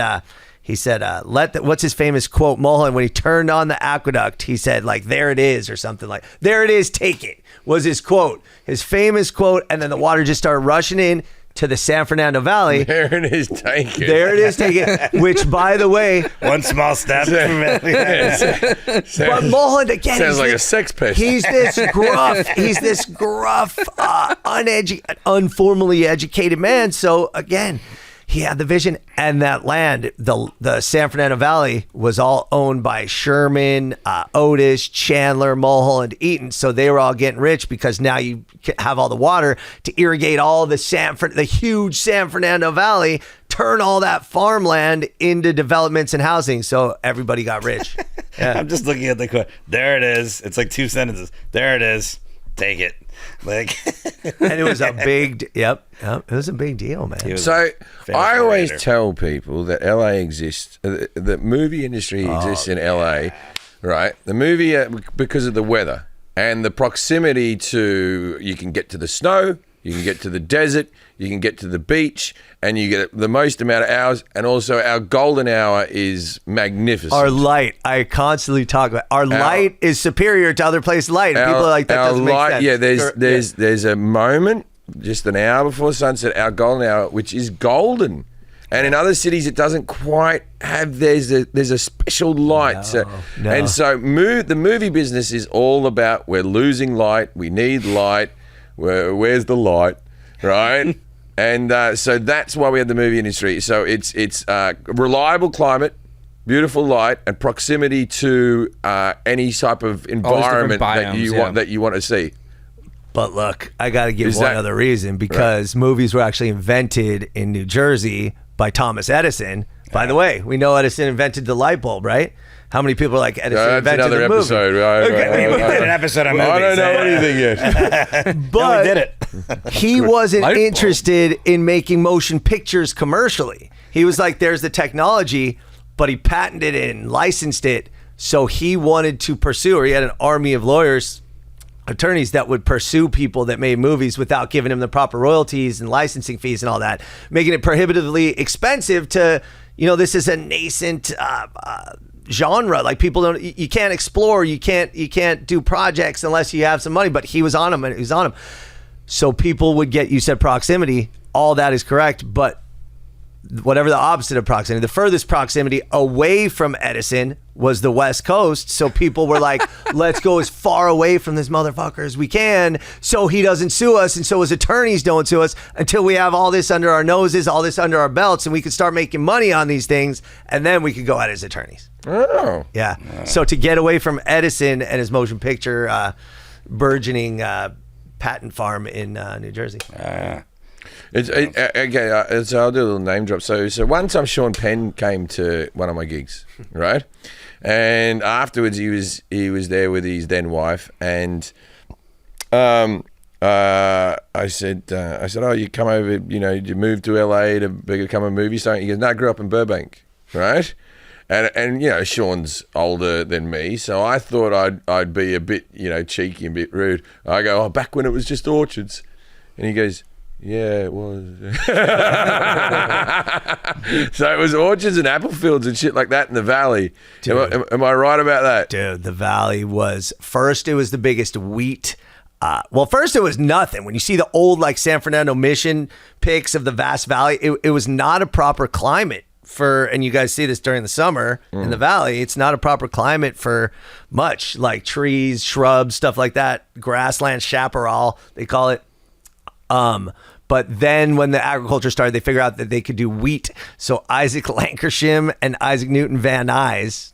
what's his famous quote, Mulholland, when he turned on the aqueduct, he said, like, there it is, or something like, there it is, take it, was his quote, his famous quote. And then the water just started rushing in to the San Fernando Valley. There it is, take it. There it is, take it. Which, by the way, one small step. But Mulholland, again, sounds like a sex pest. He's this gruff, unformally educated man. So again, he had the vision, and that land, the San Fernando Valley, was all owned by Sherman, Otis, Chandler, Mulholland, Eaton. So they were all getting rich because now you have all the water to irrigate all the huge San Fernando Valley, turn all that farmland into developments and housing. So everybody got rich. Yeah. I'm just looking at the quote. There it is. It's like 2 sentences. There it is. Take it. Like, and it was a big, yep, it was a big deal, man. So I always tell people that LA exists, the movie industry exists in LA, right? The movie, because of the weather and the proximity to, you can get to the snow, you can get to the desert, you can get to the beach, and you get the most amount of hours. And also our golden hour is magnificent. Our light, I constantly talk about, our light is superior to other places' light. And people are like, that doesn't make sense. Yeah, there's a moment, just an hour before sunset, our golden hour, which is golden. And in other cities, it doesn't quite have, there's a special light. No. And so the movie business is all about, we're losing light, we need light, where's the light, right? And so that's why we have the movie industry. So it's reliable climate, beautiful light, and proximity to any type of environment biomes, that you want to see. But look, I got to give one other reason, because movies were actually invented in New Jersey by Thomas Edison. By the way, we know Edison invented the light bulb, right? How many people are like, Edison invented another the movie? episode. Okay, we did an episode on movies. I don't know anything yet. But we did it. He wasn't interested in making motion pictures commercially. He was like, there's the technology, but he patented it and licensed it. So he wanted to pursue, or he had an army of lawyers, attorneys that would pursue people that made movies without giving him the proper royalties and licensing fees and all that, making it prohibitively expensive to, this is a nascent genre. Like, people you can't explore, you can't do projects unless you have some money. But he was on him, and he was on him. So people would get, you said proximity, all that is correct, but whatever the opposite of proximity, the furthest proximity away from Edison was the West Coast. So people were like, let's go as far away from this motherfucker as we can so he doesn't sue us, and so his attorneys don't sue us, until we have all this under our noses, all this under our belts, and we can start making money on these things, and then we could go at his attorneys. Oh. Yeah. So to get away from Edison and his motion picture burgeoning patent farm in New Jersey. Okay. So I'll do a little name drop. So one time Sean Penn came to one of my gigs, right? And afterwards he was there with his then wife, and I said, oh, you come over, you moved to LA to become a movie star? He goes, no, I grew up in Burbank, right? And Sean's older than me, so I thought I'd be a bit, cheeky and a bit rude. I go, oh, back when it was just orchards. And he goes, yeah, it was. So it was orchards and apple fields and shit like that in the valley. Am I right about that? Dude, the valley was, first it was the biggest wheat. Well, first it was nothing. When you see the old San Fernando Mission pics of the vast valley, it was not a proper climate and you guys see this during the summer in the valley, it's not a proper climate for much, like trees, shrubs, stuff like that, grassland, chaparral, they call it. But then when the agriculture started, they figured out that they could do wheat. So Isaac Lankershim and Isaac Newton Van Nuys,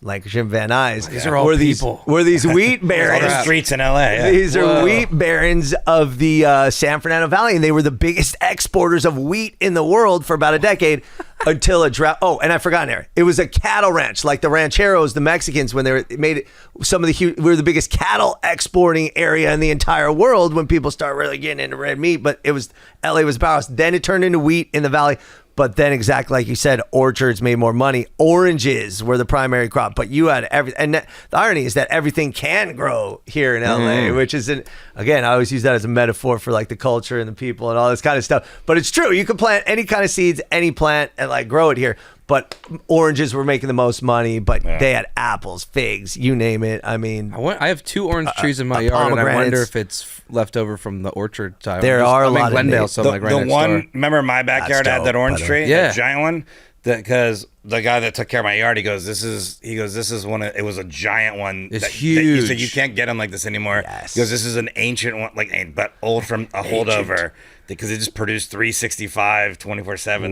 These are all people. Were these wheat All barons? the streets in LA. Yeah. These are wheat barons of the San Fernando Valley, and they were the biggest exporters of wheat in the world for about a decade until a drought. Oh, and I forgot there. It was a cattle ranch, like the rancheros, the Mexicans, when they made it. We were the biggest cattle exporting area in the entire world when people start really getting into red meat. But LA was powerhouse. Then it turned into wheat in the valley. But then, exactly like you said, orchards made more money. Oranges were the primary crop. But you had everything. And the irony is that everything can grow here in LA, which is, again, I always use that as a metaphor for the culture and the people and all this kind of stuff. But it's true. You can plant any kind of seeds, any plant, and grow it here. But oranges were making the most money, but they had apples, figs, you name it. I mean, I have 2 orange trees in my yard, and I wonder if it's left over from the orchard time. There are a lot of Glendale, so I'm right next door. Remember my backyard had that orange tree, Yeah. that giant one. Because the guy that took care of my yard, he goes, this is one. It was a giant one. It's huge. He said you can't get them like this anymore. Yes. He goes, this is an ancient one, but old from a holdover. Because it just produced 365 24/7. This thing,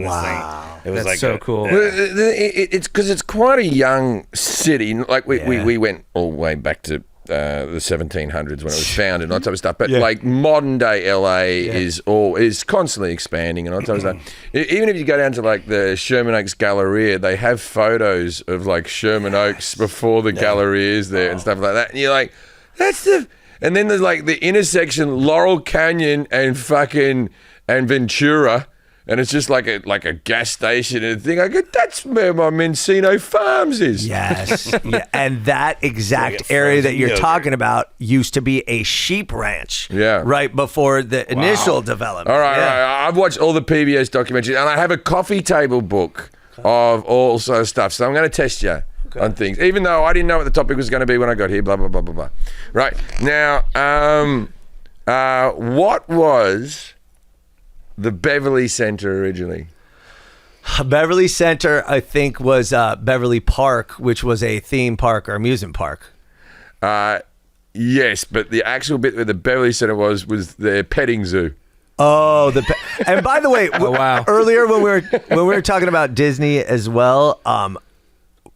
it was That's so cool. Well, it's because it's quite a young city. We went all the way back to the 1700s when it was founded and all that type of stuff. But modern day LA is constantly expanding and all that type of stuff. Even if you go down to the Sherman Oaks Galleria, they have photos of Sherman Oaks before the Galleria is there and stuff like that. And you're like, that's the. And then there's the intersection Laurel Canyon and Ventura, and it's just like a gas station and a thing. I go, that's where my Mencino Farms is. yes. Yeah. And that exact area that you're talking about used to be a sheep ranch. Yeah. Right before the initial development. All right. I've watched all the PBS documentaries, and I have a coffee table book of all sort of stuff. So I'm going to test you on things, even though I didn't know what the topic was going to be when I got here. Blah blah blah blah blah. Right now, what was the Beverly Center originally? Beverly Center, I think, was Beverly Park, which was a theme park or amusement park. Yes, but the actual bit where the Beverly Center was the petting zoo. Oh, and by the way, wow. Earlier when we were talking about Disney as well,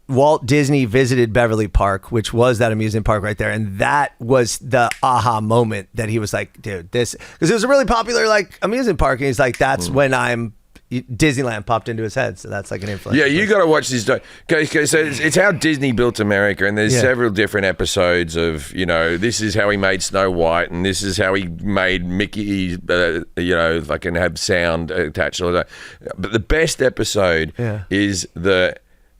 Walt Disney visited Beverly Park, which was that amusement park right there, and that was the aha moment that he was like, dude, this, because it was a really popular amusement park, and he's like, that's when Disneyland popped into his head, so that's an influence. Yeah, you got to watch this. Okay, so it's how Disney built America, and there's several different episodes of, this is how he made Snow White, and this is how he made Mickey, have sound attached. All that. But the best episode is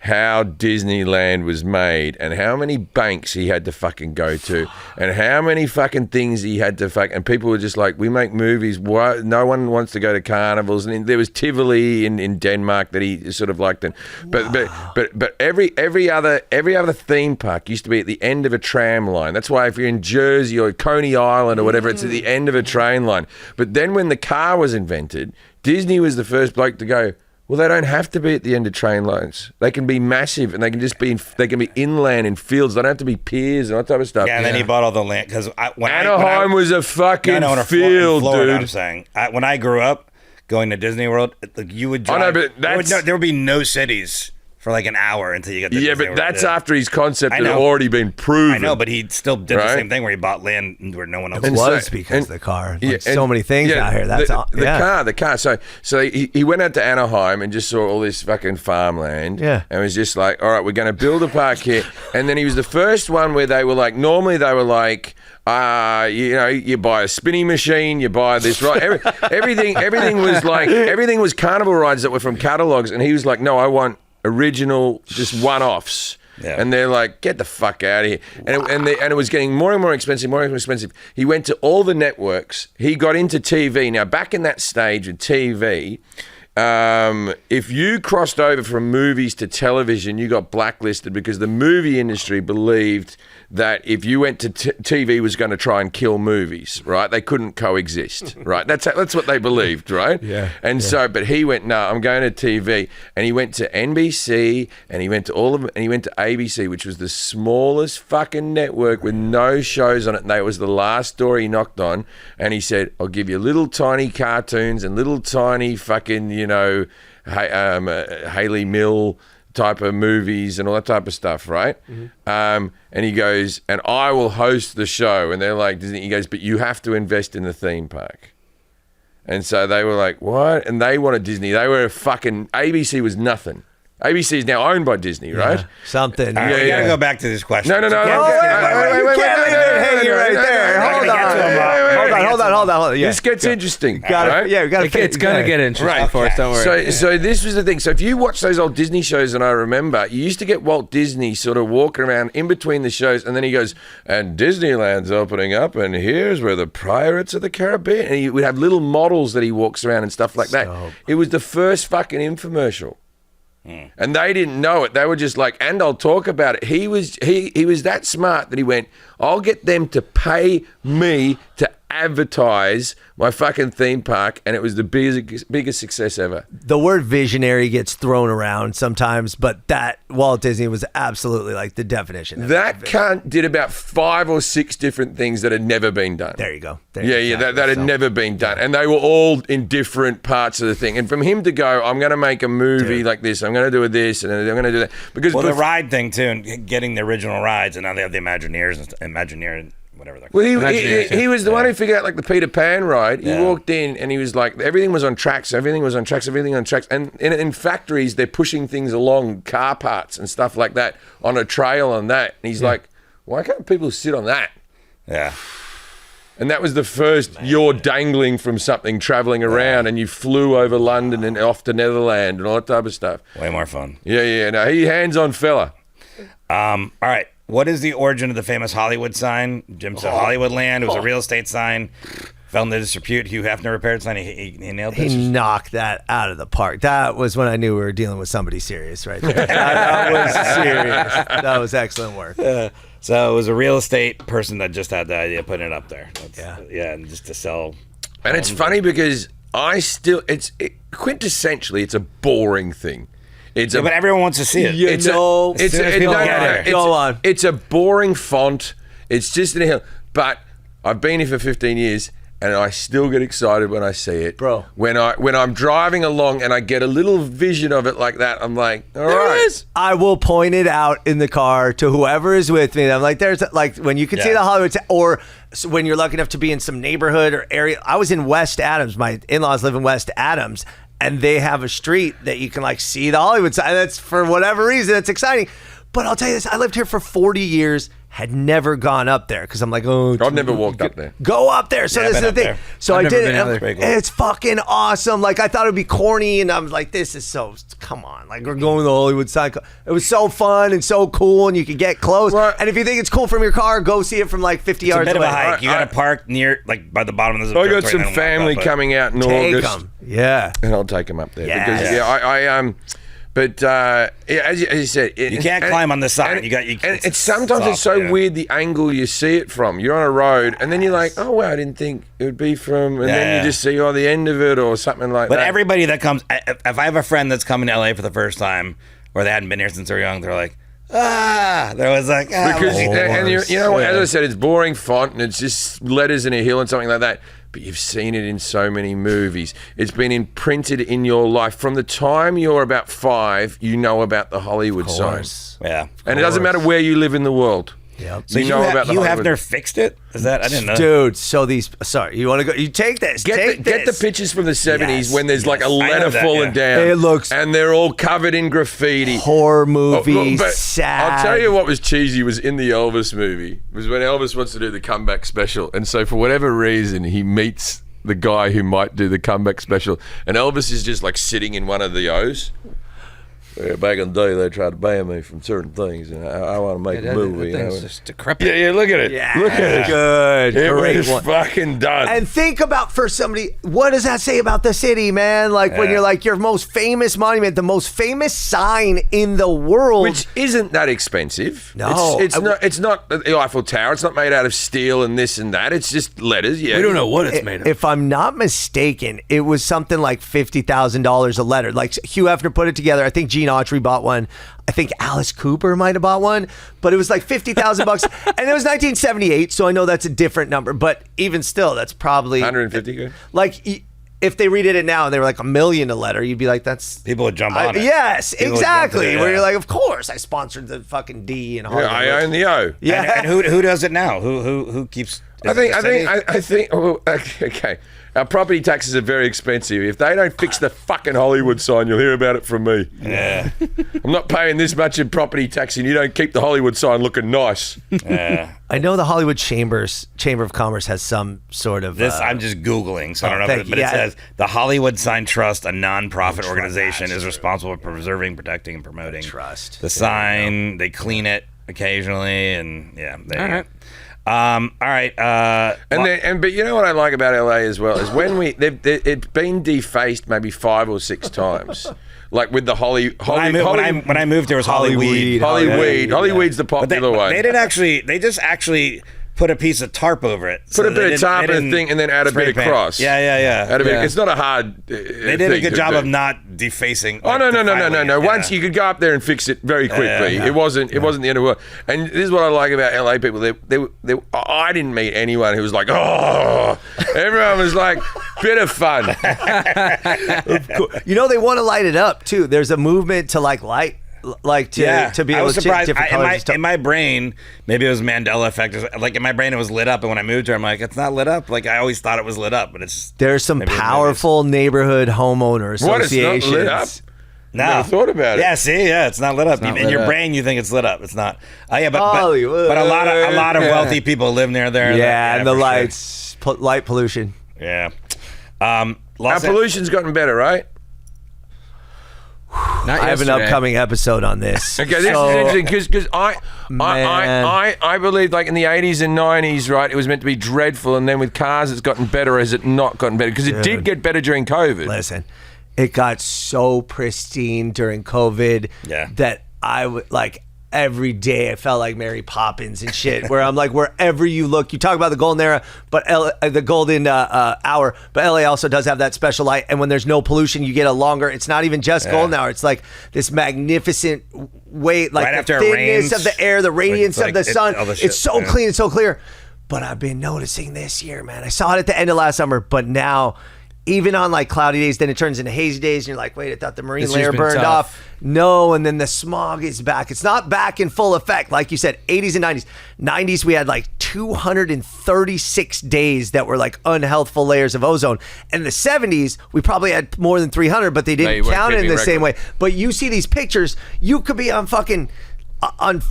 how Disneyland was made and how many banks he had to fucking go to and how many fucking things he had to and people were just like, we make movies, why no one wants to go to carnivals. And there was Tivoli in Denmark that he sort of liked. But every other theme park used to be at the end of a tram line. That's why if you're in Jersey or Coney Island or whatever, it's at the end of a train line. But then when the car was invented, Disney was the first bloke to go, well, they don't have to be at the end of train lines. They can be massive, and they can just be inland in fields. They don't have to be piers and that type of stuff. Yeah, and then he bought all the land because Anaheim was a fucking field, Florida, dude. I'm saying when I grew up going to Disney World, you would drive. There would be no cities for like an hour until you get the Yeah, Disney but World. that's after his concept I had know. already been proven. I know, but he still did the Right? same thing where he bought land where no one else It And was so- because of and- the car. Yeah, Like, so many things out here. That's the car. So he went out to Anaheim and just saw all this fucking farmland. Yeah. And was just like, all right, we're going to build a park here. And then he was the first one where they were like, normally they were like, you buy a spinning machine, you buy this, right? Everything was like, everything was carnival rides that were from catalogs. And he was like, no, I want original, just one-offs. Yeah. And they're like, get the fuck out of here. And it was getting more and more expensive, more and more expensive. He went to all the networks. He got into TV. Now, back in that stage with TV, if you crossed over from movies to television, you got blacklisted because the movie industry believed that if you went to TV was going to try and kill movies, right? They couldn't coexist, right? That's what they believed, right? Yeah. And so, but he went, no, I'm going to TV, and he went to NBC, and he went to all of them, and he went to ABC, which was the smallest fucking network with no shows on it. And that was the last door he knocked on, and he said, "I'll give you little tiny cartoons and little tiny fucking, Haley Mill type of movies and all that type of stuff, right?" And he goes, "And I will host the show." And they're like, Disney. He goes, "But you have to invest in the theme park." And so they were like, "What?" And they wanted Disney. They were fucking ABC was nothing. ABC is now owned by Disney, right? Something. All right, we Yeah. gotta go back to this question. No. You can't leave it hanging right there. Hold on. Yeah. This gets interesting. Got right? it. Yeah, we got to. It's gonna get interesting, Right. for us. Don't worry. So this was the thing. So if you watch those old Disney shows, and I remember, you used to get Walt Disney sort of walking around in between the shows, and then he goes, "And Disneyland's opening up, and here's where the Pirates of the Caribbean," and he would have little models that he walks around and stuff like that. It was the first fucking infomercial. And they didn't know it. They were just like, and I'll talk about it. He was that smart that he went, I'll get them to pay me to advertise my fucking theme park, and it was the biggest success ever. The word visionary gets thrown around sometimes, but that Walt Disney was absolutely like the definition. of That cunt did about 5 or 6 different things that had never been done. There you go. That had never been done. And they were all in different parts of the thing. And from him to go, I'm going to make a movie like this, I'm going to do this, and I'm going to do that. Because Well, the ride thing too, and getting the original rides, and now they have the Imagineers, whatever they're called. Well, he was the one who figured out like the Peter Pan ride. He Yeah. walked in and he was like, everything was on tracks. And in factories, they're pushing things along, car parts and stuff like that, on a trail on that. And he's like, why can't people sit on that? Yeah. And that was the first, you're dangling from something, traveling around, and you flew over London and off to Netherlands and all that type of stuff. Way more fun. Yeah. No, he hands-on fella. All right. What is the origin of the famous Hollywood sign? Jim said Hollywood Land. It was a real estate sign. Fell into disrepute. Hugh Hefner repaired sign. He nailed this. He knocked that out of the park. That was when I knew we were dealing with somebody serious right there. that was serious. That was excellent work. So it was a real estate person that just had the idea of putting it up there. Yeah. And just to sell. And it's funny because quintessentially, it's a boring thing. But everyone wants to see it. It's a boring font. It's just in a hill. But I've been here for 15 years, and I still get excited when I see it, bro. When I'm driving along and I get a little vision of it like that, I'm like, all There right. it is. I will point it out in the car to whoever is with me. I'm like, there's like when you can see the Hollywood, or when you're lucky enough to be in some neighborhood or area. I was in West Adams. My in-laws live in West Adams. And they have a street that you can like see the Hollywood sign. That's for whatever reason, it's exciting. But I'll tell you this, I lived here for 40 years, had never gone up there because I'm like, I've never walked up there. Go up there. So Yeah, this is the I've thing. been up there. So I've I never did been it. out there. Very cool. It's fucking awesome. Like I thought it'd be corny, and I'm like, this is so. Come on, like we're going to the Hollywood sign. It was so fun and so cool, and you could get close. Right. And if you think it's cool from your car, go see it from like 50 It's a yards bit of away. a hike. You got to park near, like, by the bottom of the I got some family coming out in Take August, them. Yeah. and I'll take them up there. Yes. Because But as you said, You can't climb on the side. It's sometimes it's so weird the angle you see it from. You're on a road, and then you're like, "Oh wow, I didn't think it would be from." And then you just see the end of it or something like that. But everybody that comes, if I have a friend that's coming to LA for the first time, or they hadn't been here since they were young, they're like, there was like, because you know what, as I said, it's boring font and it's just letters in a hill and something like that. but you've seen it in so many movies. It's been imprinted in your life. From the time you're about 5, you know about the Hollywood sign. Yeah. And it doesn't matter where you live in the world. Yep. So You know about the Hugh Hollywood. Hefner fixed it? Is that I didn't know. Dude, so you want to go? You take this. Get the pictures from the 70s Yes, when there's like a I letter know that, falling yeah. down. It looks- and they're all covered in graffiti. Horror movie, But sad. I'll tell you what was cheesy was in the Elvis movie. Was when Elvis wants to do the comeback special, and so for whatever reason he meets the guy who might do the comeback special, and Elvis is just like sitting in one of the O's. Yeah, back in the day, they tried to ban me from certain things, and I want to make a movie. That You know? thing's just decrepit. Yeah, look at it. Yeah, Look at it. good. It Great was one. fucking done. And think about for somebody, what does that say about the city, man? Like when you're like your most famous monument, the most famous sign in the world. Which isn't that expensive. No. It's not the Eiffel Tower. It's not made out of steel and this and that. It's just letters. Yeah, We don't know what it's made of. If I'm not mistaken, it was something like $50,000 a letter. Like Hugh Hefner put it together. I think Gene Autry bought one. I think Alice Cooper might have bought one, but it was like $50,000, and it was 1978. So I know that's a different number, but even still, that's probably 150 good. like if they redid it now and they were like $1 million a letter, you'd be like, that's. People would jump on it. Yes, People would jump exactly. to it, Where yeah. you're like, of course, I sponsored the fucking D and Yeah, Hollywood. I own the O. Yeah, And who does it now? Who keeps? I think. Oh, okay. Our property taxes are very expensive. If they don't fix the fucking Hollywood sign, you'll hear about it from me. Yeah. I'm not paying this much in property tax, and you don't keep the Hollywood sign looking nice. Yeah. I know the Hollywood Chamber of Commerce has some sort of. This I'm just Googling, so I don't know. thank But you. it Yeah. says the Hollywood Sign Trust, a non-profit organization, is responsible for preserving, protecting, and promoting Trust. the sign. They clean it occasionally, and yeah. There you All right. go. All right. But you know what I like about LA as well is when it's been defaced maybe 5 or 6 times, like with the when I moved, there was Hollyweed. Hollyweed's the But popular way. they didn't actually. They just actually put a piece of tarp over it. Put a bit of tarp and a thing, and then add a bit of cross. Yeah. Add a bit. Yeah. It's not a hard. They did a good job of not defacing. Oh like, no! defiling it. Once Yeah. you could go up there and fix it very quickly. It wasn't the end of the world. And this is what I like about LA people. I didn't meet anyone who was like, oh. Everyone was like, bit of fun. You know, they want to light it up too. There's a movement to to be I able was to surprised. different colors and stuff. In my brain, maybe it was Mandela effect. Like in my brain, it was lit up, and when I moved here, I'm like, it's not lit up. Like I always thought it was lit up, but it's There's some maybe it powerful neyborhood homeowner What, it's not associations. lit up? no. Never thought about it. Yeah, see, it's not lit up. not In lit your up. brain, you think it's lit up. It's not. Oh yeah, but Hollywood. a lot of wealthy people live near there. Yeah, and the for sure. lights, light pollution. Yeah. Our Los pollution's gotten better, right? Not I have an yesterday. upcoming episode on this. Okay, this So- is interesting because Man. I believe like in the 80s and 90s, right, it was meant to be dreadful, and then with cars it's gotten better. Or has it not gotten better? Because it did get better during COVID. Listen, it got so pristine during COVID Yeah. that I would like every day I felt like Mary Poppins and shit. Where I'm like, wherever you look, you talk about the golden era, but the golden hour, but LA also does have that special light. And when there's no pollution, you get a longer. It's not even just golden hour. It's like this magnificent way, like Right the after it thinness rains, of the air, the radiance like of the sun. all the shit, It's so yeah. clean and so clear. But I've been noticing this year, man. I saw it at the end of last summer, but now, even on like cloudy days, then it turns into hazy days, and you're like, wait, I thought the marine This year's layer been burned tough. off. No, and then the smog is back. It's not back in full effect. Like you said, 80s and 90s. 90s, we had like 236 days that were like unhealthful layers of ozone. And the 70s, we probably had more than 300, but they They didn't weren't count it in keeping the same way. record. But you see these pictures, you could be on fucking, on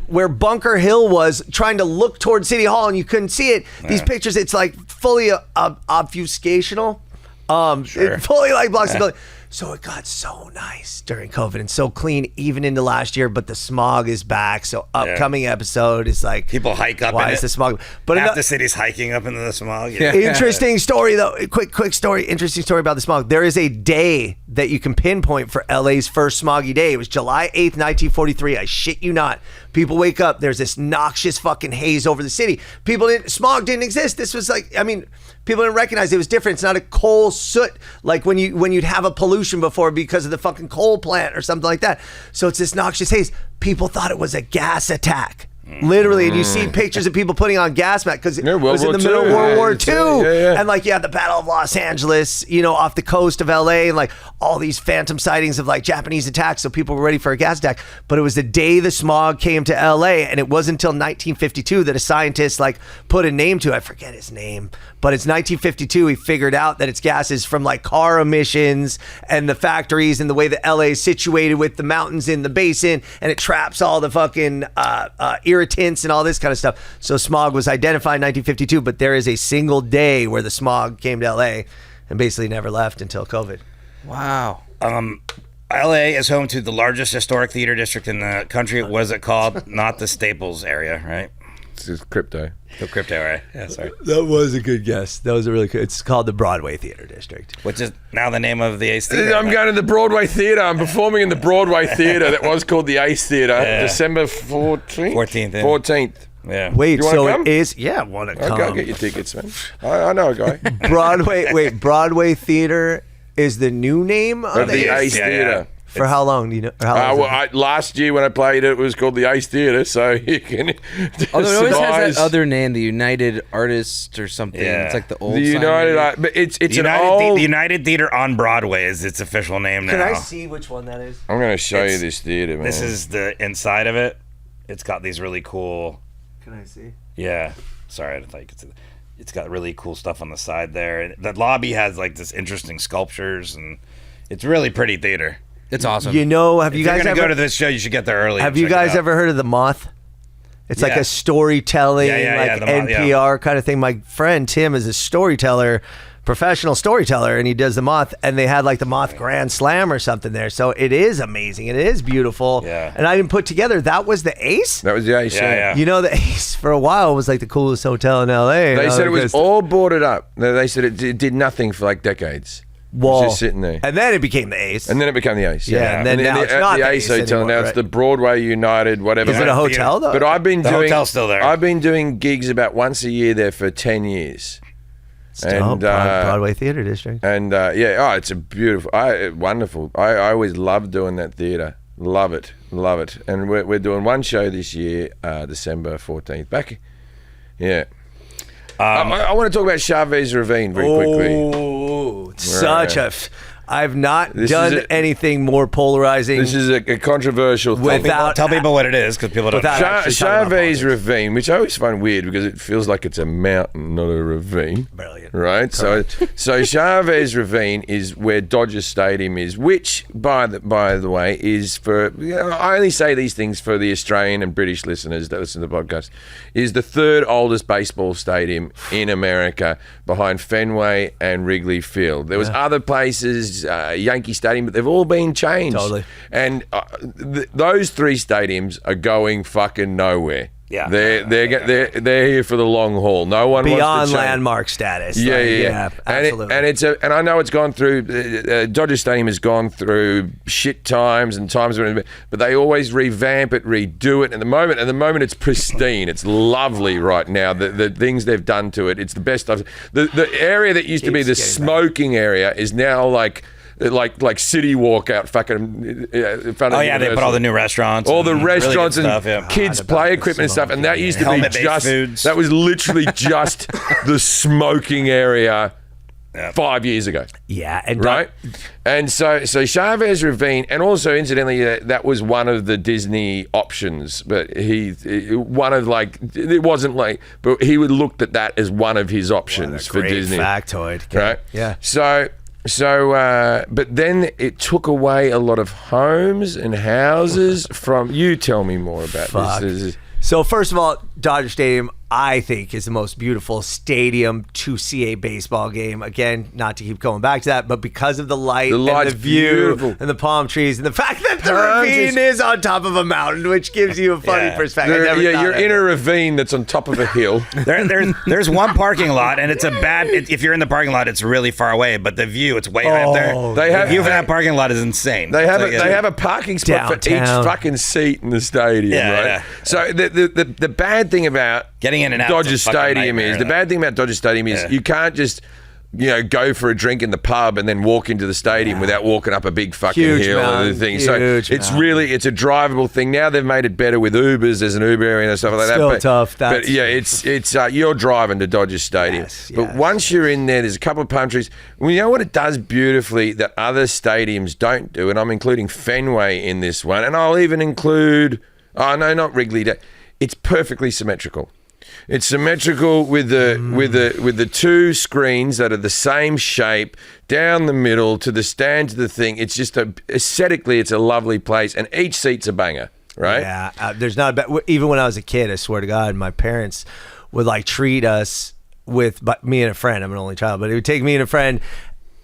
where Bunker Hill was, trying to look towards City Hall, and you couldn't see it. These pictures, it's like fully obfuscational. It fully like blocks the building. So it got so nice during COVID and so clean even into last year, but the smog is back. So upcoming episode is like, People hike up why in is it. the smog? But Half ano- the city's hiking up into the smog. interesting story though. Quick story. Interesting story about the smog. There is a day that you can pinpoint for LA's first smoggy day. It was July 8th, 1943. I shit you not. People wake up. There's this noxious fucking haze over the city. Smog didn't exist. This was like, I mean, people didn't recognize it was different. It's not a coal soot like when you'd have a pollution before because of the fucking coal plant or something like that. So it's this noxious haze. People thought it was a gas attack. Literally, and you see pictures of people putting on gas masks because it World was in War the middle of II. World War Yeah, II. yeah. And like you had the Battle of Los Angeles, off the coast of LA, and like all these phantom sightings of like Japanese attacks. So people were ready for a gas attack. But it was the day the smog came to LA, and it wasn't until 1952 that a scientist like put a name to it. I forget his name, but it's 1952. He figured out that it's gases from like car emissions and the factories and the way that LA is situated with the mountains in the basin, and it traps all the fucking irritants and all this kind of stuff. So smog was identified in 1952, but there is a single day where the smog came to LA and basically never left until COVID. Wow. LA is home to the largest historic theater district in the country. What is it called? Not the Staples area, right? This is crypto. The crypto area. Yeah, sorry. That was a good guess. That was a really good. It's called the Broadway Theater District. Which is now the name of the Ace Theater. I'm going to the Broadway Theatre. I'm performing in the Broadway Theatre that was called the Ace Theatre. December 14th? 14th, yeah. 14th. Yeah. Wait, You wanna so come? it is? Yeah, want to come. Go get your tickets, man. I know a guy. Broadway Theater is the new name Of the Ace Yeah, Theatre. For how long? Do you know? Or how long is it? Last year when I played it was called the Ace Theatre, so you can Although it always has surmise that other name, the United Artists or something. Yeah. It's like the old the United, sign, maybe. but it's an United, old. the United Theater on Broadway is its official name now. Can I see which one that is? I'm going to show you It's- this theatre, man. This is the inside of it. It's got these really cool. Can I see? Yeah. Sorry, I thought you could see. It's got really cool stuff on the side there. And the lobby has like this interesting sculptures, and it's really pretty theater. It's awesome. Have If you you're guys gonna ever go to this show, you should get there early. have and you check it guys out. ever heard of the Moth? It's like Yeah. a storytelling, Yeah, like the Moth, yeah. NPR kind of thing. My friend Tim is a storyteller, professional storyteller, and he does the Moth. And they had like the Moth Grand Slam or something there. So it is amazing. And it is beautiful. Yeah. And I didn't put together that was the Ace. That was the Ace. Yeah. The Ace for a while was like the coolest hotel in LA. They said it was all boarded up. They said it did nothing for like decades. It was just sitting there. And then it became the Ace. And then it became the Ace. Yeah, and then now it's not the Ace Hotel. anymore, Now right? it's the Broadway United, whatever. Is it a hotel though? But I've been The doing. hotel's still there. I've been doing gigs about once a year there for 10 years. Still, Broadway Theater District. And it's a beautiful, wonderful. I always love doing that theatre. Love it. And we're doing one show this year, December 14th. Back, yeah. I want to talk about Chavez Ravine very quickly. Oh, such a. I've not This done is a- anything more polarizing. This is a controversial thing. Without- Tell people what it is, because people don't Without- know. actually talking about Chavez politics. Ravine, which I always find weird because it feels like it's a mountain, not a ravine. Brilliant. Right? So Chavez Ravine is where Dodger Stadium is, which, by the way, is for, I only say these things for the Australian and British listeners that listen to the podcast, is the third oldest baseball stadium in America behind Fenway and Wrigley Field. There was other places, Yankee Stadium, but they've all been changed. Totally. And those three stadiums are going fucking nowhere. Yeah. They're here for the long haul. No one beyond wants to change. landmark status. Yeah, Like, yeah. absolutely. And I know it's gone through. Dodger Stadium has gone through shit times and times when, but they always revamp it, redo it. At the moment, it's pristine. It's lovely right now. The things they've done to it, it's the best. The area that used to be the Keeps getting smoking area is now like City Walk out fucking in front of Oh yeah, they put all the new restaurants, all the and really good restaurants and stuff, yeah. kids play equipment and stuff, and that used to be Helmet-based just foods. that was literally just the smoking area 5 years ago, Yeah, and right? And so Chavez Ravine, and also incidentally, that was one of the Disney options, but it would looked at that as one of his options for great Disney, factoid. right? Yeah. But then it took away a lot of homes and houses from. You tell me more about Fuck. this. So first of all, Dodger Stadium, I think, is the most beautiful stadium to see a baseball game. Again, not to keep going back to that, but because of the light and light's the view beautiful. and the palm trees and the fact that the Palm ravine trees. is on top of a mountain, which gives you a funny Yeah. perspective. I never thought You're of in it. a ravine that's on top of a hill. There's one parking lot, and it's a bad. If you're in the parking lot, it's really far away. But the view, it's way high up there. They have- the view from that parking lot is insane. They have It's they have a parking spot for Downtown. each fucking seat in the stadium, Yeah, right? yeah. So the bad thing about Getting in and out. Dodger is a fucking Stadium nightmare. is the bad thing about Dodger Stadium is Yeah. you can't just go for a drink in the pub and then walk into the stadium without walking up a big fucking Huge hill mountain, and the thing. huge So it's mountain. really, it's a drivable thing. Now they've made it better with Ubers. There's an Uber area and stuff like Still that. But, tough. But That's- yeah, it's you're driving to Dodger Stadium. Yes, but yes. once you're in there, there's a couple of palm trees. Well, you know what it does beautifully that other stadiums don't do, and I'm including Fenway in this one, and I'll even include, oh no, not Wrigley. It's perfectly symmetrical. It's symmetrical with the two screens that are the same shape down the middle to the stand to the thing. It's just aesthetically, it's a lovely place, and each seat's a banger, right? Yeah, there's not a bad. Even when I was a kid, I swear to God, my parents would like treat us with, but me and a friend. I'm an only child, but it would take me and a friend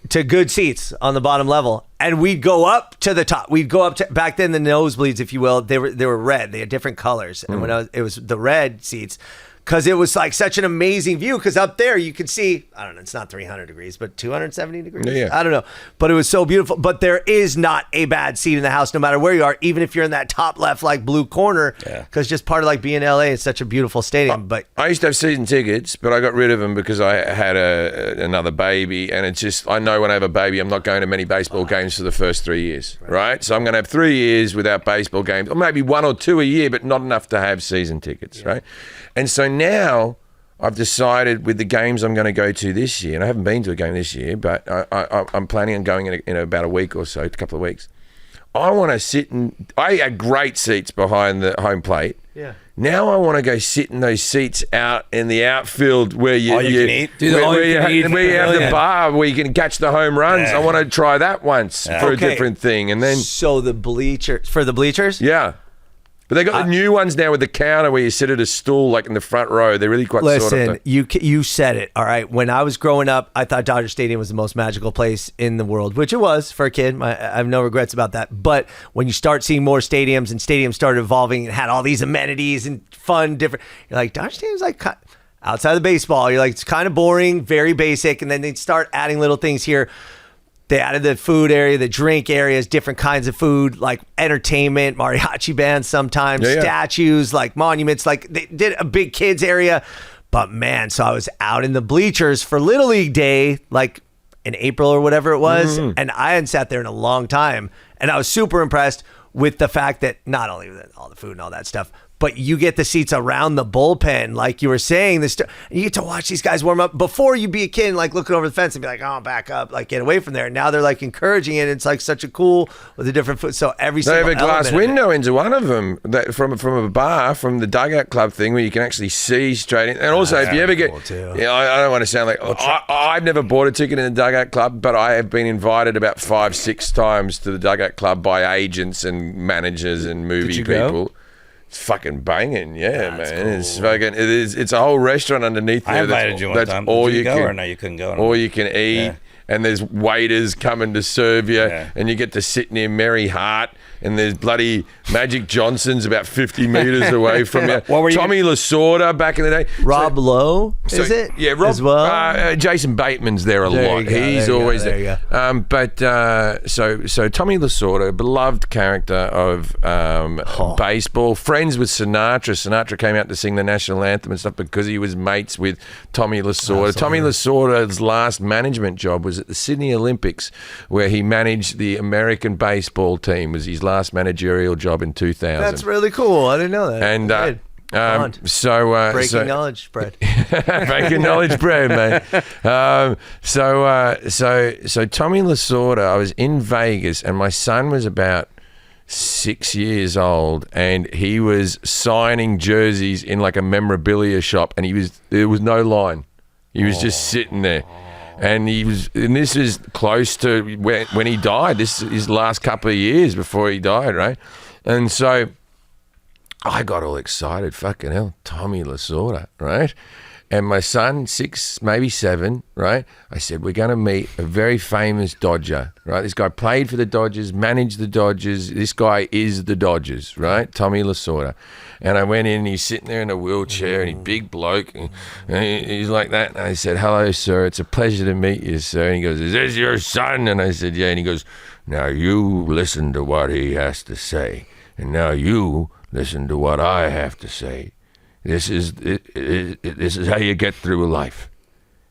to good seats on the bottom level, and we'd go up to the top. We'd go up to, back then the nosebleeds, if you will. They were red. They had different colors, and it was the red seats. Because it was like such an amazing view. Because up there you could see, I don't know, it's not 300 degrees, but 270 degrees. Yeah. I don't know. But it was so beautiful. But there is not a bad seat in the house, no matter where you are, even if you're in that top left, like blue corner. Because just part of like being in LA, it's such a beautiful stadium. But I used to have season tickets, but I got rid of them because I had another baby, and it's just, I know when I have a baby, I'm not going to many baseball games for the first 3 years, right? So I'm going to have 3 years without baseball games, or maybe 1 or 2 a year, but not enough to have season tickets, right? And so now I've decided with the games I'm going to go to this year, and I haven't been to a game this year, but I'm planning on going in about a week or so, a couple of weeks. I want to sit I had great seats behind the home plate. Yeah. Now I want to go sit in those seats out in the outfield where you All you can eat? Do the where, all where you you, can eat ha- where you have the pavilion. bar where you can catch the home runs. Yeah. I want to try that once for a Okay. different thing, and then so the bleachers. yeah. But they got the new ones now with the counter where you sit at a stool like in the front row. They're really quite Listen, sort of. you said it. All right. When I was growing up, I thought Dodger Stadium was the most magical place in the world, which it was for a kid. I have no regrets about that. But when you start seeing more stadiums and stadiums started evolving and had all these amenities and fun, different, you're like, Dodger Stadium's like outside of the baseball. You're like, it's kind of boring, very basic. And then they start adding little things here. They added the food area, the drink areas, different kinds of food, like entertainment, mariachi bands sometimes, Yeah. statues, like monuments. Like they did a big kids area. But man, so I was out in the bleachers for Little League Day, like in April or whatever it was. And I hadn't sat there in a long time. And I was super impressed with the fact that not only all the food and all that stuff, but you get the seats around the bullpen, like you were saying. You get to watch these guys warm up. Before, you'd be a kid, like looking over the fence and be like, "Oh, back up, like get away from there." Now they're like encouraging it. It's like such a cool with the different food. So every They have single a glass element of it. window into one of them that from a bar from the dugout club thing where you can actually see straight in. And also, if you ever get, cool too. yeah, I don't want to sound like I've never bought a ticket in the dugout club, but I have been invited about 5-6 times to the dugout club by agents and managers and movie you go? people. It's fucking banging, yeah, That's man. cool. It's fucking. It's a whole restaurant underneath there. I invited you one that's time. all Did you you go can, or no? You couldn't go. all you can eat. Yeah. And there's waiters coming to serve you, Yeah. and you get to sit near Mary Hart, and there's bloody Magic Johnson's about 50 meters away from you. What were you- Tommy LaSorda back in the day. Rob Lowe, So- is it? Yeah, Rob. as well. Jason Bateman's there a There lot. you go, He's there you go, always there you there. So Tommy LaSorda, beloved character of baseball, friends with Sinatra. Sinatra came out to sing the national anthem and stuff because he was mates with Tommy LaSorda. Tommy LaSorda's last management job was at the Sydney Olympics, where he managed the American baseball team. Was his last managerial job in 2000. That's really cool. I didn't know that. And Good. Fun. breaking knowledge, Brett. breaking knowledge, bread, man. So Tommy LaSorda, I was in Vegas, and my son was about 6 years old, and he was signing jerseys in like a memorabilia shop, and there was no line. He was just sitting there. And this is close to when he died. This is his last couple of years before he died, right? And so I got all excited. Fucking hell, Tommy LaSorda, right? And my son, 6, maybe 7, right? I said, we're going to meet a very famous Dodger, right? This guy played for the Dodgers, managed the Dodgers. This guy is the Dodgers, right? Tommy LaSorda. And I went in, and he's sitting there in a wheelchair, and he's a big bloke, and he's like that. And I said, hello, sir. It's a pleasure to meet you, sir. And he goes, is this your son? And I said, yeah. And he goes, now you listen to what he has to say. And now you listen to what I have to say. This is how you get through life.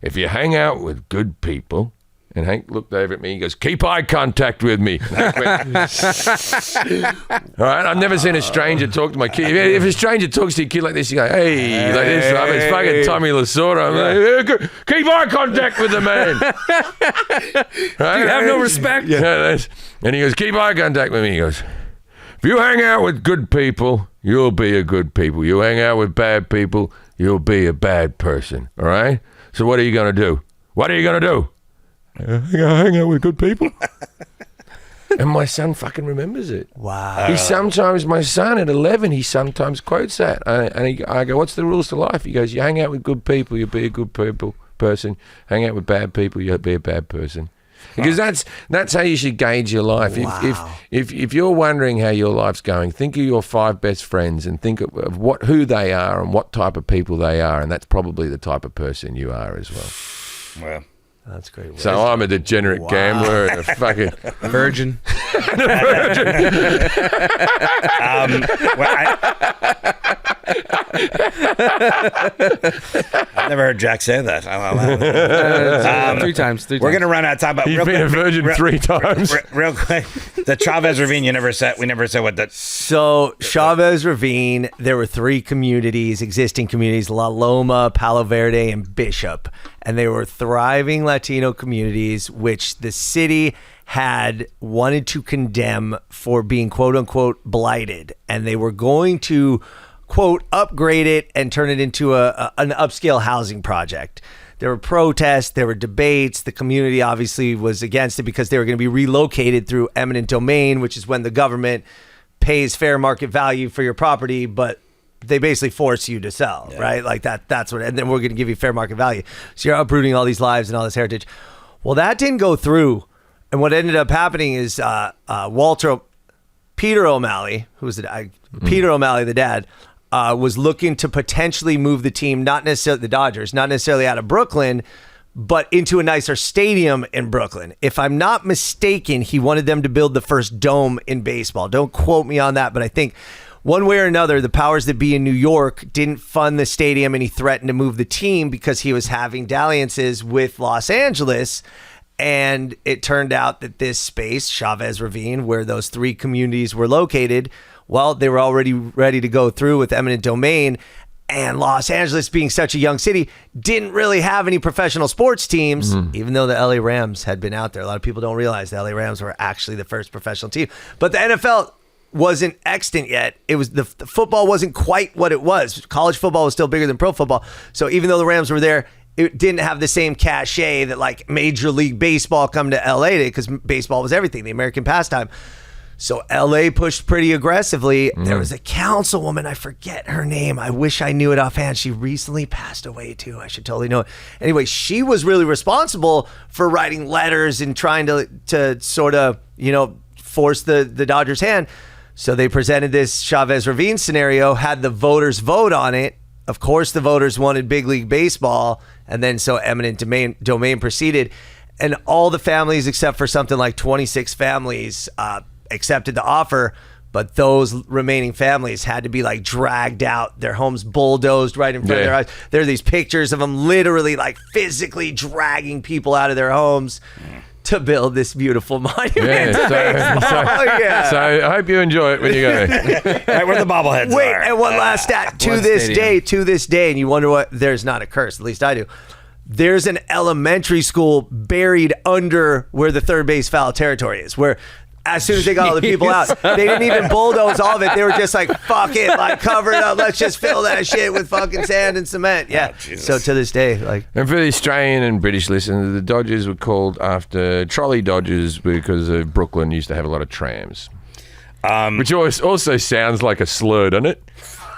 if you hang out with good people, and Hank looked over at me, he goes, keep eye contact with me. All right, I've never seen a stranger talk to my kid. If a stranger talks to your kid like this, you go, hey, like this. I mean, it's fucking Tommy LaSorda. I'm like, keep eye contact with the man. Right? You have no respect. Yeah, and he goes, keep eye contact with me. He goes, if you hang out with good people, you'll be a good people. You hang out with bad people, you'll be a bad person. All right? So what are you going to do? What are you going to do? Hang out with good people. And my son fucking remembers it. Wow. He sometimes, my son at 11, he sometimes quotes that. I go, what's the rules to life? He goes, you hang out with good people, you'll be a good person. Hang out with bad people, you'll be a bad person. Because that's how you should gauge your life. Wow. If you're wondering how your life's going, think of your 5 best friends and think of who they are and what type of people they are, and that's probably the type of person you are as well. Well, That's great. So I'm a degenerate gambler and a fucking Virgin. I've never heard Jack say that. Three times. We're going to run out of time, but He's real been quick, a virgin 3 times. Real quick, the Chavez Ravine. We never said what that. So Chavez Ravine, there were 3 existing communities, La Loma, Palo Verde, and Bishop. And they were thriving Latino communities, which the city had wanted to condemn for being quote unquote blighted. And they were going to quote upgrade it and turn it into an upscale housing project. There were protests, there were debates. The community obviously was against it because they were going to be relocated through eminent domain, which is when the government pays fair market value for your property, but they basically force you to sell, right? Like that's what, and then we're going to give you fair market value. So you're uprooting all these lives and all this heritage. Well, that didn't go through. And what ended up happening is Peter O'Malley, who was Peter O'Malley, the dad, was looking to potentially move the team, not necessarily the Dodgers, not necessarily out of Brooklyn, but into a nicer stadium in Brooklyn. If I'm not mistaken, he wanted them to build the first dome in baseball. Don't quote me on that, but I think one way or another, the powers that be in New York didn't fund the stadium, and he threatened to move the team because he was having dalliances with Los Angeles. And it turned out that this space, Chavez Ravine, where those 3 communities were located, well, they were already ready to go through with eminent domain. And Los Angeles, being such a young city, didn't really have any professional sports teams, even though the LA Rams had been out there. A lot of people don't realize the LA Rams were actually the first professional team. But the NFL wasn't extant yet. It was the football wasn't quite what it was. College football was still bigger than pro football. So even though the Rams were there, it didn't have the same cachet that like Major League Baseball come to LA did, because baseball was everything, the American pastime. So LA pushed pretty aggressively. There was a councilwoman, I forget her name. I wish I knew it offhand. She recently passed away too. I should totally know it. Anyway, she was really responsible for writing letters and trying to sort of, force the Dodgers' hand. So they presented this Chavez Ravine scenario, had the voters vote on it. Of course, the voters wanted big league baseball, and then so eminent domain proceeded. And all the families, except for something like 26 families, accepted the offer, but those remaining families had to be like dragged out, their homes bulldozed right in front of their eyes. There are these pictures of them literally like physically dragging people out of their homes to build this beautiful monument. So I hope you enjoy it when you go. Right where the bobbleheads Wait, are. and one last stat. To this day, and you wonder what, there's not a curse, at least I do. There's an elementary school buried under where the third base foul territory is, where as soon as they got all the people out, they didn't even bulldoze all of it. They were just like, fuck it, like cover it up. Let's just fill that shit with fucking sand and cement. Yeah. So to this day, like. And for the Australian and British listeners, the Dodgers were called after trolley Dodgers because Brooklyn used to have a lot of trams. Which also sounds like a slur, doesn't it?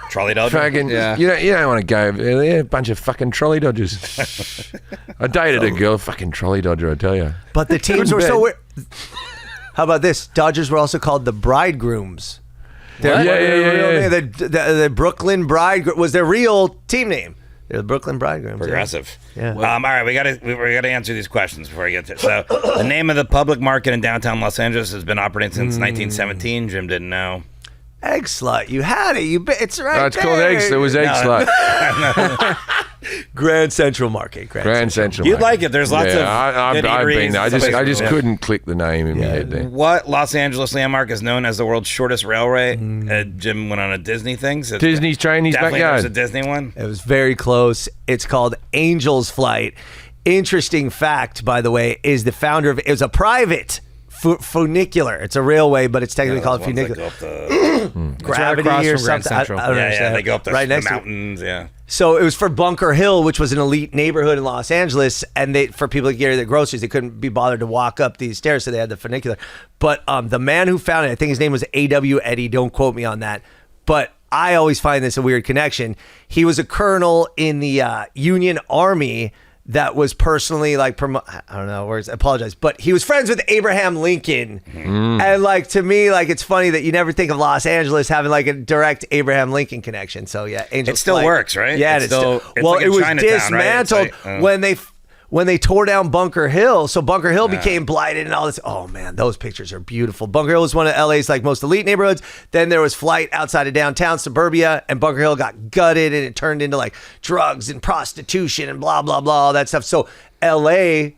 Trolley Dodger? Fucking, yeah. You don't want to go over there. A bunch of fucking trolley Dodgers. I dated a girl, fucking trolley Dodger, I tell you. But the teams were so weird. How about this? Dodgers were also called the Bridegrooms. The Brooklyn Bridegrooms was their real team name. They're the Brooklyn Bridegrooms. Progressive. Yeah. All right, we gotta answer these questions before I get to it. So, the name of the public market in downtown Los Angeles has been operating since 1917. Jim didn't know. Egg Slut. You had it. It's right It's called Eggs. It was Egg Slut. Grand Central Market. Grand Central. You'd Market. like it. There's lots of I've good been eateries there. and I just stuff. couldn't click the name in my head there. What Los Angeles landmark is known as the world's shortest railway? Jim went on a Disney thing. So Disney's train, his definitely backyard. there's a Disney one. It was very close. It's called Angel's Flight. Interesting fact, by the way, is the founder of it was a private funicular. It's a railway, but it's technically called funicular. Gravity across or from Grand something. I Central. don't Yeah, understand. they go up the, right the next to it. mountains. Yeah. So it was for Bunker Hill, which was an elite neighborhood in Los Angeles, and for people to carry their groceries, they couldn't be bothered to walk up these stairs, so they had the funicular. But the man who founded it, I think his name was A.W. Eddy. Don't quote me on that, but I always find this a weird connection. He was a colonel in the Union Army that was personally like I don't know words. I apologize, but he was friends with Abraham Lincoln, and like to me, like it's funny that you never think of Los Angeles having like a direct Abraham Lincoln connection. So yeah, Angel's It still Flight. works, right? Yeah, It's it's still- still. it's Well, like it in was Chinatown, right? It's dismantled like, when they tore down Bunker Hill. So Bunker Hill became blighted and all this. Oh man, those pictures are beautiful. Bunker Hill was one of LA's like most elite neighborhoods. Then there was Flight outside of downtown suburbia, and Bunker Hill got gutted and it turned into like drugs and prostitution and blah blah blah, all that stuff. So LA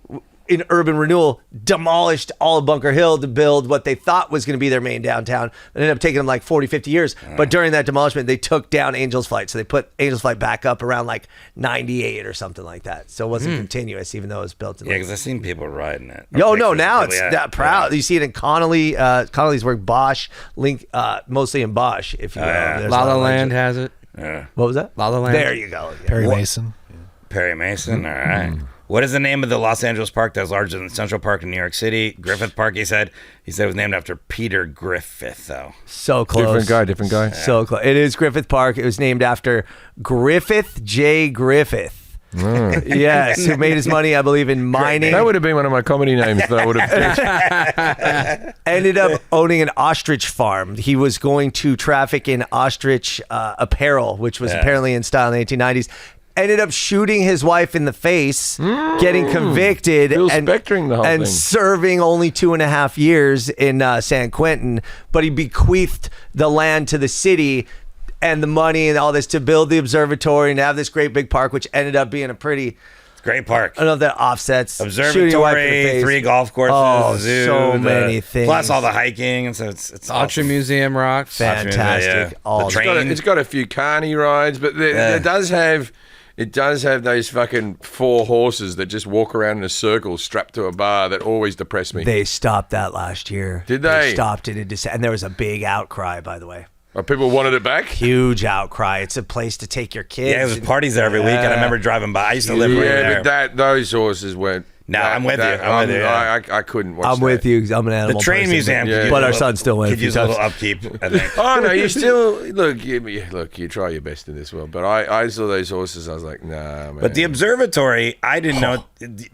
in urban renewal demolished all of Bunker Hill to build what they thought was going to be their main downtown. It ended up taking them like 40, 50 years. But during that demolishment, they took down Angel's Flight. So they put Angel's Flight back up around like 98 or something like that. So it wasn't continuous, even though it was built in Yeah, like, because I've seen people riding it. no, Pictures now really it's at- that proud. yeah. You see it in Connolly. Connolly's work, Bosch, Link, mostly in Bosch, if you will. yeah. There's La a lot La of Land legend. has it. Yeah. What was that? La La Land. There you go. Yeah. Perry Mason. Perry Mason. All right. What is the name of the Los Angeles park that's larger than Central Park in New York City? Griffith Park. He said it was named after Peter Griffith, though. So close. Different guy. So close. It is Griffith Park. It was named after Griffith J. Griffith. Yes, who made his money, I believe, in mining. That would have been one of my comedy names that I would have picked. Ended up owning an ostrich farm. He was going to traffic in ostrich apparel, which was apparently in style in the 1890s. Ended up shooting his wife in the face, getting convicted, Phil and Spectoring the whole and thing. serving only 2.5 years in San Quentin. But he bequeathed the land to the city and the money and all this to build the observatory and have this great big park, which ended up being a pretty. Great park. I don't know if that offsets. shooting your wife in the Observatory, face. 3 golf courses, Oh, zoo, so many things. Plus all the hiking, and so it's Archery awesome. Museum rocks. Fantastic. Yeah. All The It's train. got a few carny rides, but it does have those fucking 4 horses that just walk around in a circle strapped to a bar that always depress me. They stopped that last year. Did they? stopped it in December, and there was a big outcry. By the way, People wanted it back. huge outcry. It's a place to take your kids. Yeah, it was parties there every week, and I remember driving by. I used to live right there. but those horses weren't. No, I'm with you. I'm with you, yeah. I couldn't watch I'm with that. you. I'm an The animal train person, museum, Yeah. could use but a our little- son still went a could few use a little times. upkeep. I think. Oh no, you still look. You try your best in this world, but I saw those horses. I was like, nah, man. But the observatory, I didn't know.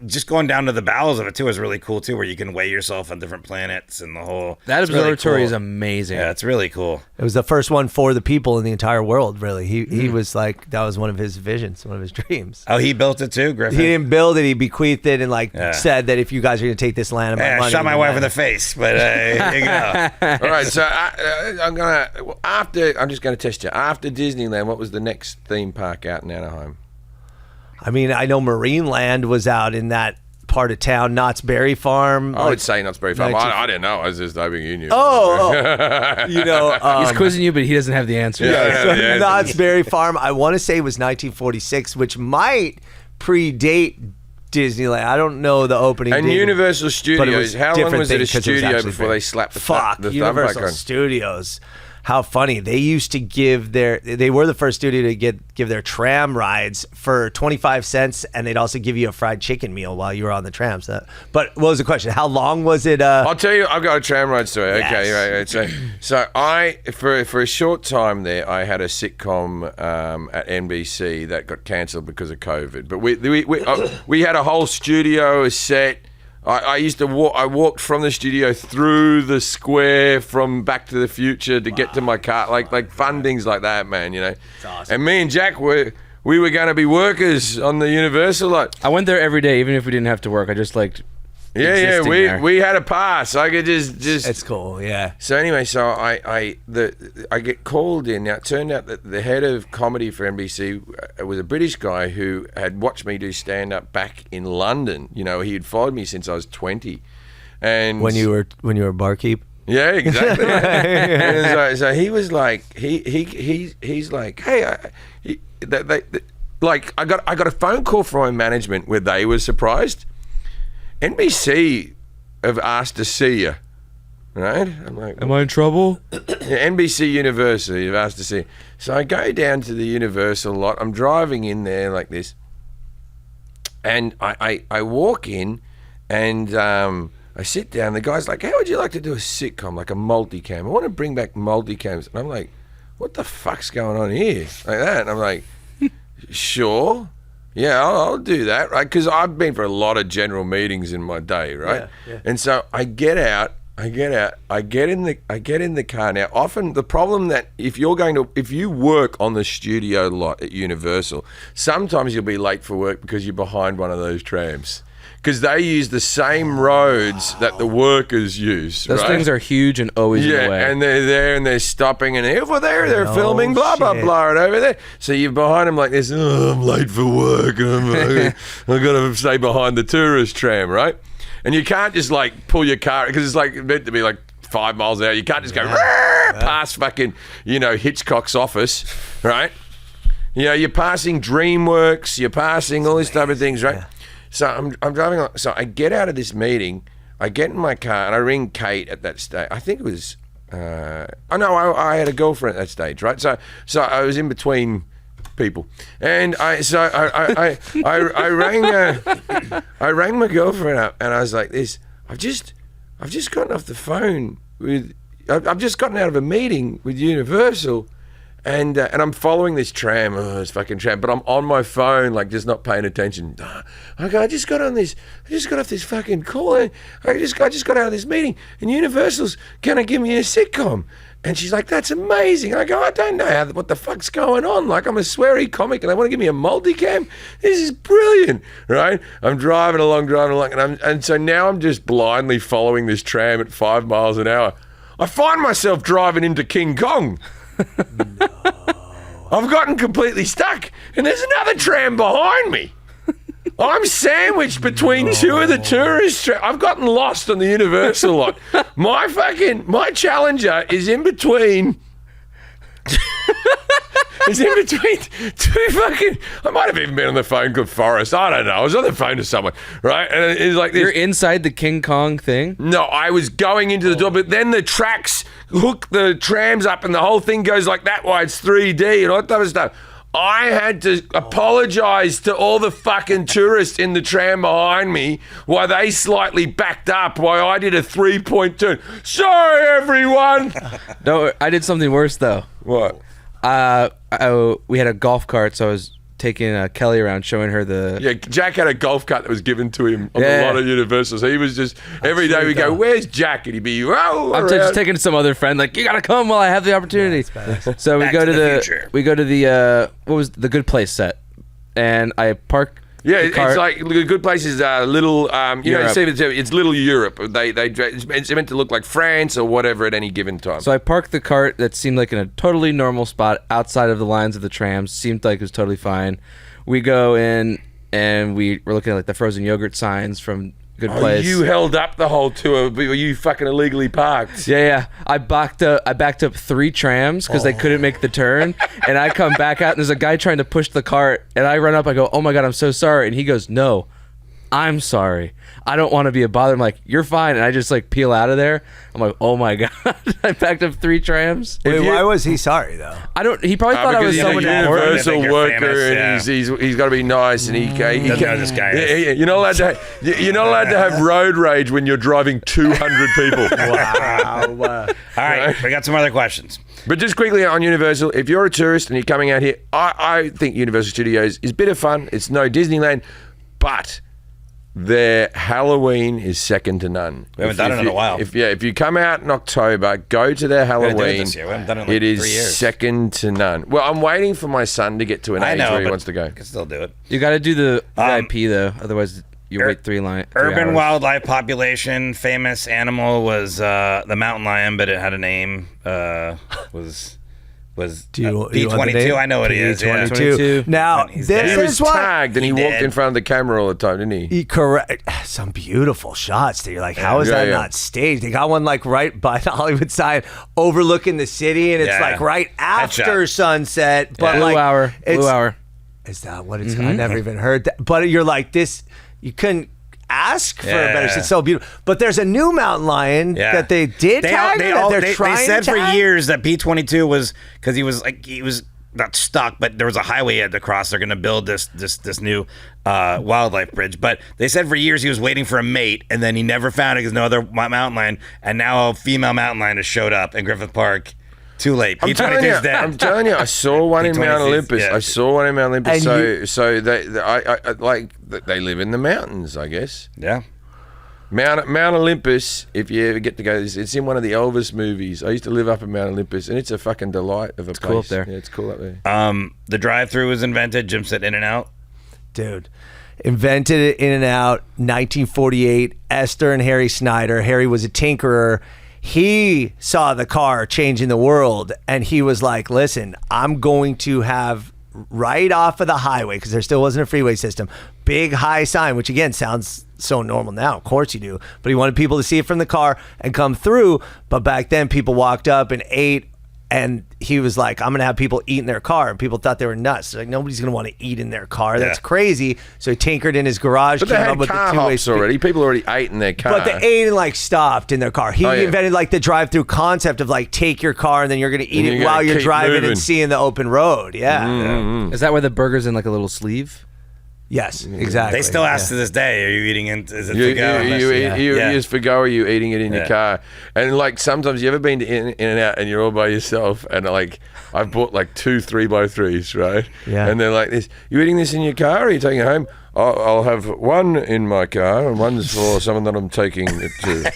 Just going down to the bowels of it too is really cool too, where you can weigh yourself on different planets and the whole. That it's really observatory cool. is amazing. Yeah, it's really cool. It was the first one for the people in the entire world. Really, he Mm. was like that was one of his visions, one of his dreams. Oh, he built it too, Griffin. He didn't build it. He bequeathed it and Yeah. said that if you guys are going to take this land and my Yeah, I money, shot my then wife that- in the face, but here you go. All right, so I'm just gonna test you. After Disneyland, what was the next theme park out in Anaheim? I mean, I know Marineland was out in that part of town, Knott's Berry Farm. I would say Knott's Berry Farm. 19 I didn't know. I was just hoping you knew. you know, He's quizzing you, but he doesn't have the answer. Yeah. Knott's Berry Farm. I want to say it was 1946, which might predate Disneyland. I don't know the opening. And date, Universal but it Studios. was How long different was it a thing 'cause was studio actually before big. they slapped the Fuck thumb back Universal on? Studios? How funny. They used to give they were the first studio to give their tram rides for 25 cents, and they'd also give you a fried chicken meal while you were on the tram. So, but what was the question? How long was it? I'll tell you, I've got a tram ride story. Okay, Yes. right. So I, for a short time there, I had a sitcom at NBC that got cancelled because of COVID. But we had a whole studio, a set. I used to walk. I walked from the studio through the square from Back to the Future to get to my car. Like fun things like that, man. You know. awesome. And me and Jack we were going to be workers on the Universal lot. I went there every day, even if we didn't have to work. I just liked Yeah, existing there. we had a pass. I could just. It's cool. Yeah. So anyway, so I get called in. Now it turned out that the head of comedy for NBC was a British guy who had watched me do stand up back in London. You know, he had followed me since I was 20, and When you were barkeep. yeah, exactly. And so he was like, he's like, hey, like I got a phone call from my management where they were surprised. NBC have asked to see you, right? I'm like, Am I in trouble? yeah, NBC Universal, you've asked to see. So I go down to the Universal lot. I'm driving in there like this, and I walk in, and I sit down. The guy's like, how would you like to do a sitcom, like a multicam? I want to bring back multicams. And I'm like, what the fuck's going on here? Like that. And I'm like, sure. Yeah, I'll do that, right? Because I've been for a lot of general meetings in my day, right? Yeah. And so I get in the car. Now, often the problem that if you work on the studio lot at Universal, sometimes you'll be late for work because you're behind one of those trams. Because they use the same roads that the workers use. Those right? things are huge and always in the way. And they're there and they're stopping and over there they're No filming blah blah shit. blah and over there. So you're behind them like this. Oh, I'm late for work. I've got to stay behind the tourist tram, right? And you can't just like pull your car because it's like meant to be like 5 miles an hour. You can't just go past fucking Hitchcock's office, right? You know, you're passing DreamWorks. You're passing all these type of things, right? Yeah. So I'm driving along. So I get out of this meeting, I get in my car, and I ring Kate at that stage. I think it was, I had a girlfriend at that stage, right? So I was in between people, and I rang my girlfriend up, and I was like, "This, I've just gotten off the phone with, I've just gotten out of a meeting with Universal." And I'm following this tram, this fucking tram, but I'm on my phone, like just not paying attention. I go, I just got off this fucking call. I just got out of this meeting, and Universal's gonna give me a sitcom. And she's like, that's amazing. I go, I don't know what the fuck's going on. Like, I'm a sweary comic, and they want to give me a multicam. This is brilliant, right? I'm driving along, and so now I'm just blindly following this tram at 5 miles an hour. I find myself driving into King Kong. I've gotten completely stuck, and there's another tram behind me. I'm sandwiched between two of the tourist trams. I've gotten lost on the Universal lot. My Challenger is in between. It's in between two fucking. I might have even been on the phone with Forrest. I don't know. I was on the phone to someone, right? And it's like this. You're inside the King Kong thing? No, I was going into the door, but then the tracks hook the trams up and the whole thing goes like that way. It's 3D and all that type of stuff. I had to apologize to all the fucking tourists in the tram behind me while they slightly backed up while I did a 3-point turn. Sorry, everyone. No, I did something worse, though. What? We had a golf cart, so I was taking Kelly around, showing her the... Yeah, Jack had a golf cart that was given to him on a Yeah. lot of Universals. He was just, every day we go, where's Jack? And he'd be, I'm just taking some other friend, like, you gotta come while I have the opportunity. So we Back go to to the the future. we go to the what was the Good Place set, and I park. Yeah, the it's cart. like the good places. Little, Europe. it's little Europe. It's meant to look like France or whatever at any given time. So I parked the cart that seemed like in a totally normal spot outside of the lines of the trams. Seemed like it was totally fine. We go in and we're looking at like the frozen yogurt signs from Good Place. You held up the whole tour. Were you fucking illegally parked? Yeah. I backed up 3 trams because they couldn't make the turn, and I come back out and there's a guy trying to push the cart, and I run up. I go, "Oh my god, I'm so sorry," and he goes, "No, I'm sorry. I don't want to be a bother." I'm like, "You're fine," and I just like peel out of there. I'm like, "Oh my god!" I backed up 3 trams. Wait, why was he sorry though? He probably thought I was Because he's a someone important. universal They think you're worker, famous, and he's got to be nice, and he Doesn't know can. this guy is. Yeah, you're not allowed to have road rage when you're driving 200 people. Wow. All right, we got some other questions. But just quickly on Universal, if you're a tourist and you're coming out here, I think Universal Studios is a bit of fun. It's no Disneyland, but their Halloween is second to none. We haven't done it in a while. If you come out in October, go to their gotta do it Halloween. this year. We haven't done it in like It is 3 years. second to none. Well, I'm waiting for my son to get to an I age know, where he but wants to go. I can still do it. You got to do the VIP though, otherwise You wait 3 Urban hours. wildlife population. Famous animal was the mountain lion, but it had a name. Was Do you want the P22? name? I know what it is. Yeah. 22. Now, He's this dead. He was is what... tagged and he He walked did. in front of the camera all the time, didn't he? Correct. Some beautiful shots that you're like, how is that not staged? They got one like right by the Hollywood sign overlooking the city, and it's Yeah. like right after Headshot. sunset. But Blue like, hour. it's- Blue hour. Is that what it's? I never even heard that. But you're like this. You couldn't ask for a better. Yeah. It's so beautiful. But there's a new mountain lion Yeah. that they did tag. They They're said to for tag? years that P22 was because he was not stuck, but there was a highway he had to cross. They're going to build this new wildlife bridge. But they said for years he was waiting for a mate, and then he never found it because no other mountain lion. And now a female mountain lion has showed up in Griffith Park. Too late. I'm telling P22's dead. you, I saw one in Mount P26, Olympus. yeah. I saw one in Mount Olympus. And So they live in the mountains, I guess. Yeah. Mount Olympus, if you ever get to go, it's in one of the Elvis movies. I used to live up in Mount Olympus, and it's a fucking delight of a place. cool up there. Yeah, it's cool up there. The drive-through was invented. Jim said In and Out. Dude. Invented it in and out, 1948. Esther and Harry Snyder. Harry was a tinkerer. He saw the car changing the world, and he was like, listen, I'm going to have right off of the highway, because there still wasn't a freeway system, big high sign, which again sounds so normal now. Of course you do. But he wanted people to see it from the car and come through. But back then, people walked up and ate. And he was like, I'm going to have people eat in their car. And people thought they were nuts. Like, nobody's going to want to eat in their car. That's Yeah. crazy. So he tinkered in his garage. But they came up had with car the two-way hops already. People already ate in their car. But they ate and like stopped in their car. He Oh, yeah. invented like the drive-through concept of like take your car and then you're going to eat And it you while gotta you're keep driving moving. and seeing the open road. Yeah. Is that why the burger's in like a little sleeve? Yes, exactly. They still ask to Yeah. this day, are you eating in, is it You, to go? you use for go, or you eating it in your Yeah. car? And like sometimes you ever been to in and out and you're all by yourself, and like I've bought like 2 3x3s, right? Yeah. And they're like this. You eating this in your car, or are you taking it home? I'll have one in my car, and one's for someone that I'm taking it to.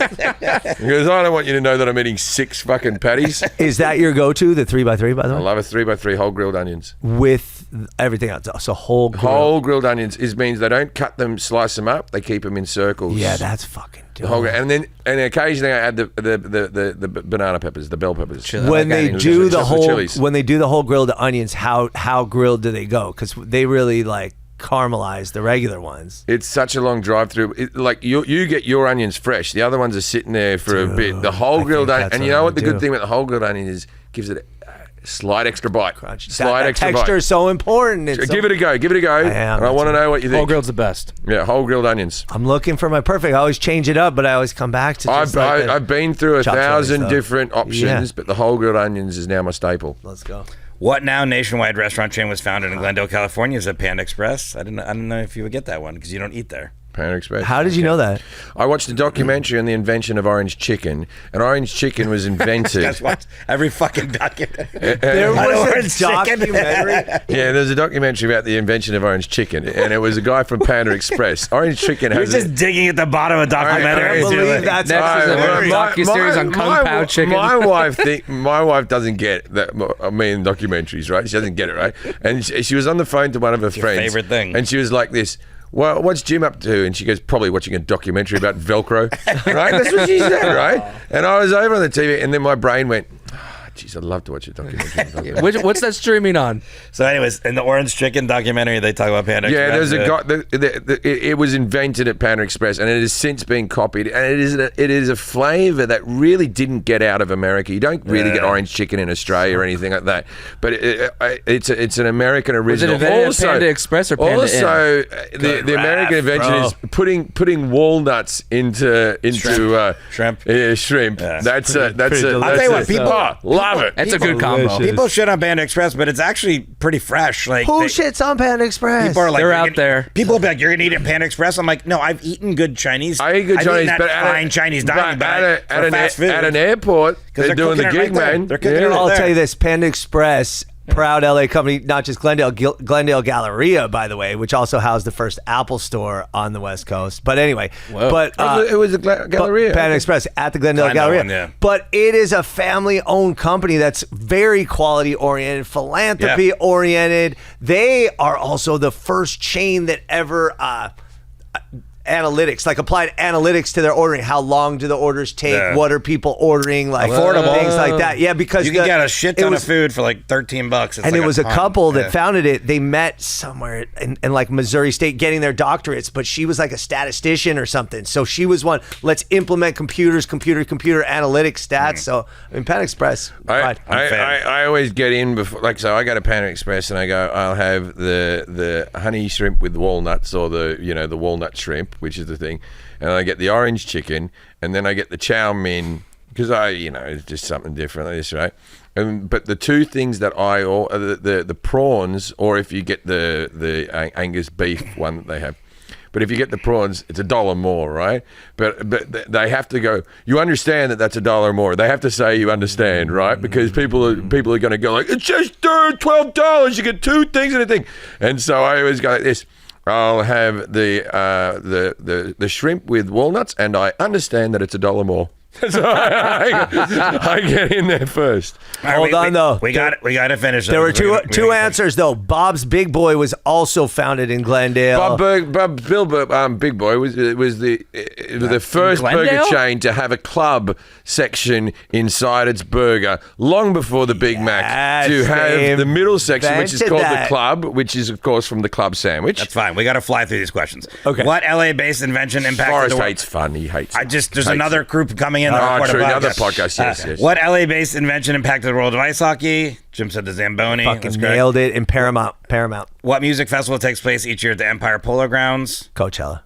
Because I don't want you to know that I'm eating 6 fucking patties. Is that your go-to, the 3x3, by the I way? love a 3x3 whole grilled onions. With everything else. So whole grill. Whole grilled onions means they don't cut them, slice them up. They keep them in circles. Yeah, that's fucking dope. Whole, and occasionally I add the banana peppers, the bell peppers. When they Just do the the whole chilies. when they do the whole grilled onions, how grilled do they go? Because they really like caramelize the regular ones. It's such a long drive through. Like you get your onions fresh. The other ones are sitting there for a bit. The whole I grilled think onion, that's and you what know I what the would do. good thing about the whole grilled onion is? Gives it a slight extra bite. Crunchy. Slight that extra texture bite. is so important. It's Give it a go. Give it a go. am, And I want to know what you think. Whole grilled's the best. Yeah, whole grilled onions. I'm looking for my perfect. I always change it up, but I always come back to just like the I've been through chopped 1,000 stuff. different options, Yeah. but the whole grilled onions is now my staple. Let's go. What now nationwide restaurant chain was founded in Glendale, California? Is it Panda Express? I didn't know if you would get that one because you don't eat there. Panda Express. How did you know that? I watched a documentary on the invention of orange chicken, and orange chicken was invented. Guys watch every fucking documentary. There I know was orange a chicken. documentary. Yeah, there's a documentary about the invention of orange chicken, and it was a guy from Panda Express. Orange chicken You're has just digging at the bottom of a documentary. I can't believe that's Next is a docuseries on Kung Pao chicken. My wife doesn't get that. I mean, documentaries, right? She doesn't get it, right? And she was on the phone to one of her friends. favorite thing. And she was like this. Well, what's Jim up to? And she goes, probably watching a documentary about Velcro. Right? That's what she said, right? And I was over on the TV, and then my brain went, jeez, I'd love to watch a documentary. about that. What's that streaming on? So, anyways, in the orange chicken documentary, they talk about Panda Yeah, Express. there's a guy. It was invented at Panda Express, and it has since been copied. And it is a flavor that really didn't get out of America. You don't really get orange chicken in Australia or anything like that. But it's an American Was it original. invented at Panda Express or Panda also, Inn? the American invention bro. is putting walnuts into Shrimp. shrimp. Yeah. That's pretty I'll tell you what, people- love it. That's a good combo. delicious. People shit on Panda Express, but it's actually pretty fresh. Like Who they- shits on Panda Express? People are like, They're "You're out gonna-" there. People will be like, "You're gonna eat at Panda Express." I'm like, "No, I've eaten good Chinese. I eat good I've Chinese, eaten at but fine Chinese dining, but at fast food. an airport, they're they're doing the cooking it gig, right there. man. They're cooking it right I'll there. tell you this: Panda Express, proud LA company, not just Glendale, Glendale Galleria, by the way, which also housed the first Apple store on the West Coast. But anyway, but It was a Galleria. Panda Express at the Glendale Glendale Galleria. one, yeah. But it is a family-owned company that's very quality-oriented, philanthropy-oriented. They are also the first chain that ever analytics, like applied analytics to their ordering. How long do the orders take? Yeah. What are people ordering? Like Affordable. things like that. Yeah, because You can get a shit ton of food for like $13. And it was a couple that founded it. They met somewhere in like Missouri State getting their doctorates, but she was like a statistician or something. So she was one, let's implement computer analytics stats. So, I mean, Panda Express. I always get in before, like, so I go to Panda Express and I go, I'll have the honey shrimp with walnuts, or the walnut shrimp, which is the thing. And I get the orange chicken, and then I get the chow mein, because it's just something different like this, right? But the two things that the prawns, or if you get the Angus beef one that they have, but if you get the prawns, it's $1 more, right? But they have to go, you understand that that's $1 more. They have to say you understand, right? Because people are going to go like, it's just $12. You get two things and a thing. And so I always go like this. I'll have the shrimp with walnuts, and I understand that it's $1 more. So I get in there first. Hold on, though. We got to finish. There were two answers, though. Bob's Big Boy was also founded in Glendale. Big Boy was the first burger chain to have a club section inside its burger, long before the Big Mac. To have the middle section, which is called the club, which is of course from the club sandwich. That's fine. We got to fly through these questions. Okay. What LA-based invention impacted Forrest the world? hates fun. He hates. There's another group coming in. True. Another podcast. Yes. What LA-based invention impacted the world of ice hockey? Jim said the Zamboni. Fucking nailed it in Paramount. What music festival takes place each year at the Empire Polo Grounds? Coachella.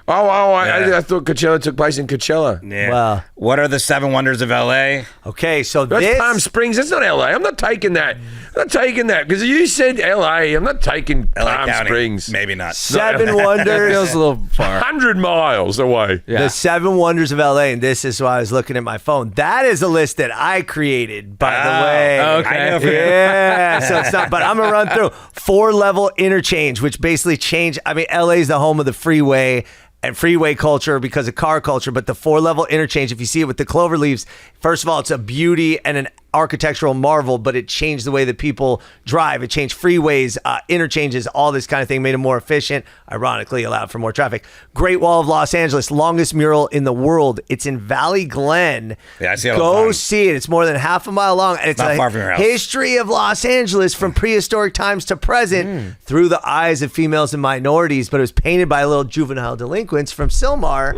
I thought Coachella took place in Coachella. Yeah. Well. What are the 7 wonders of LA? Okay, so That's Palm Springs. That's not LA. I'm not taking that. Because you said LA. I'm not taking LA Palm County. Springs. Maybe not. 7 wonders. Feels a little far. 100 miles away. Yeah. The 7 wonders of LA, and this is why I was looking at my phone. That is a list that I created, by the way. Okay. I know. Yeah, so it's not, but I'm gonna run through 4-level interchange, which basically change. I mean, LA is the home of the freeway and freeway culture because of car culture, but the 4-level interchange, if you see it with the clover leaves, first of all, it's a beauty and an architectural marvel, but it changed the way that people drive. It changed freeways, interchanges, all this kind of thing, made them more efficient, ironically allowed for more traffic. Great Wall of Los Angeles, longest mural in the world. It's in Valley Glen. Yeah, I see it all the Go time. see it. It's more than half a mile long, and it's Not a far from your house. history of Los Angeles from prehistoric times to present through the eyes of females and minorities, but it was painted by little juvenile delinquents from Sylmar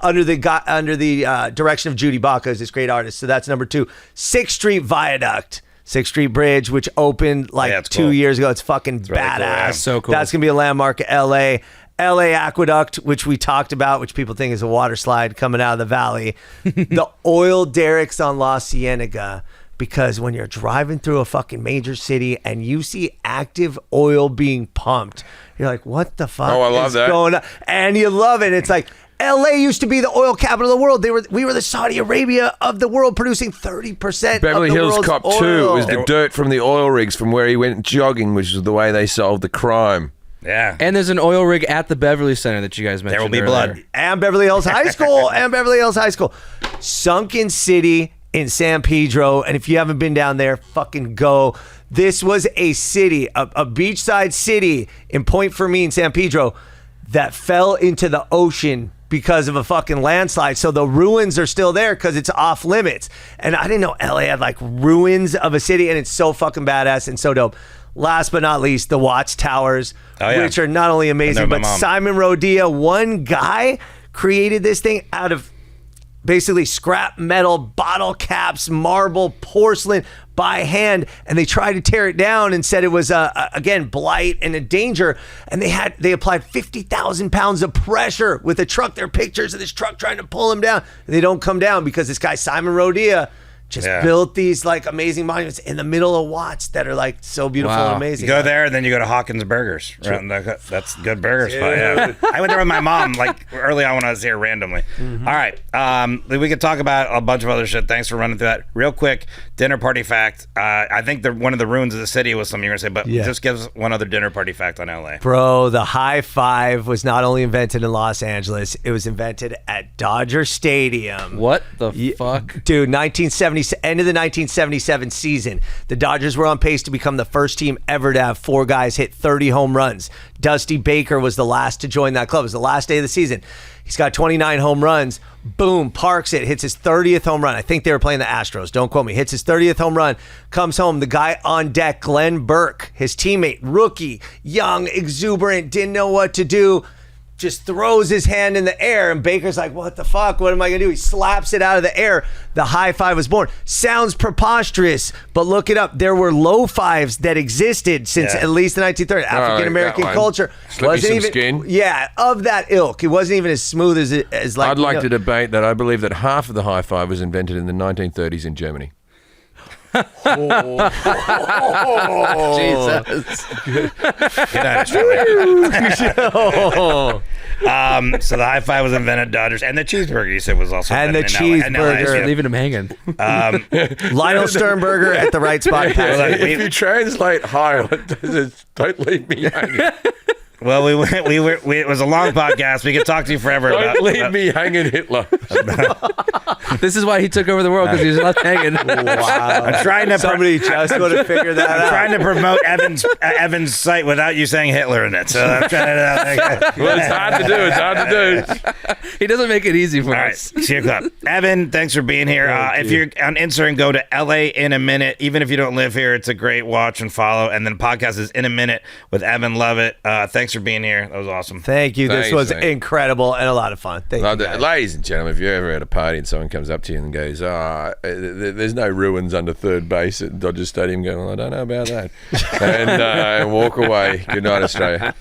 under the direction of Judy Baca, who's this great artist. So that's number 2. 6th Street Viaduct. 6th Street Bridge, which opened like it's 2 cool. years ago. It's fucking really cool, badass. yeah. So cool. That's going to be a landmark of LA. LA Aqueduct, which we talked about, which people think is a water slide coming out of the valley. The oil derricks on La Cienega, because when you're driving through a fucking major city and you see active oil being pumped, you're like, what the fuck I love is that. going on? And you love it. It's like, LA used to be the oil capital of the world. We were the Saudi Arabia of the world, producing 30% Beverly of the Hills world's Cop 2. oil. It was the dirt from the oil rigs from where he went jogging, which was the way they solved the crime. Yeah. And there's an oil rig at the Beverly Center that you guys mentioned. There will be earlier. blood. And Beverly Hills High School. Sunken City in San Pedro. And if you haven't been down there, fucking go. This was a city, a beachside city in Point Fermin, San Pedro, that fell into the ocean because of a fucking landslide. So the ruins are still there because it's off limits. And I didn't know LA had like ruins of a city, and it's so fucking badass and so dope. Last but not least, the Watts Towers, which are not only amazing, but Simon Rodia, one guy, created this thing out of basically scrap metal, bottle caps, marble, porcelain by hand, and they tried to tear it down and said it was again blight and a danger. And they applied 50,000 pounds of pressure with a truck. There are pictures of this truck trying to pull them down. And they don't come down because this guy Simon Rodia just built these like amazing monuments in the middle of Watts that are like so beautiful and amazing. You go there, and then you go to Hawkins Burgers. Right? That's a good burger spot. Yeah. I went there with my mom like early on when I was here randomly. All right, we could talk about a bunch of other shit. Thanks for running through that real quick. Dinner party fact. I think one of the ruins of the city was something you were gonna say, but just give us one other dinner party fact on LA. Bro, the high five was not only invented in Los Angeles, it was invented at Dodger Stadium. What the fuck? Dude, 1975. end of the 1977 season, the Dodgers were on pace to become the first team ever to have 4 guys hit 30 home runs. Dusty Baker was the last to join that club. It was the last day of the season. He's got 29 home runs. Boom, parks it, hits his 30th home run. I think they were playing the Astros. Don't quote me. Hits his 30th home run, comes home. The guy on deck, Glenn Burke, his teammate, rookie, young, exuberant, didn't know what to do, just throws his hand in the air, and Baker's like, what the fuck? What am I going to do? He slaps it out of the air. The high five was born. Sounds preposterous, but look it up. There were low fives that existed since at least the 1930s. African-American culture. Wasn't even skin. Yeah, of that ilk. It wasn't even as smooth as like... I'd like to debate that. I believe that half of the high five was invented in the 1930s in Germany. Jesus. Good night, Australia. So the high five was invented Dodgers, and the cheeseburger you said was also and the invented in LA. cheeseburger, Leaving him hanging. Lionel Sternberger at the right spot. If you translate Heil, don't leave me hanging. Well, it was a long podcast. We could talk to you forever. Don't leave me hanging, Hitler. This is why he took over the world, because he was left hanging. Wow. I'm trying to Somebody just would have figured that out. I'm trying to promote Evan's site without you saying Hitler in it. So I'm trying to. Well, it's hard to do. It's hard to do. He doesn't make it easy for All right, us. see you, club. Evan, thanks for being here. If you're on Instagram, go to LA in a minute. Even if you don't live here, it's a great watch and follow. And then podcast is In a Minute with Evan Lovett. Thanks for being here. That was awesome. Thank you. This Thanks, was mate. incredible and a lot of fun. Thank you, guys. Ladies and gentlemen, if you're ever at a party and someone comes up to you and goes, there's no ruins under third base at Dodger Stadium, going, well, I don't know about that. And walk away. Good night, Australia.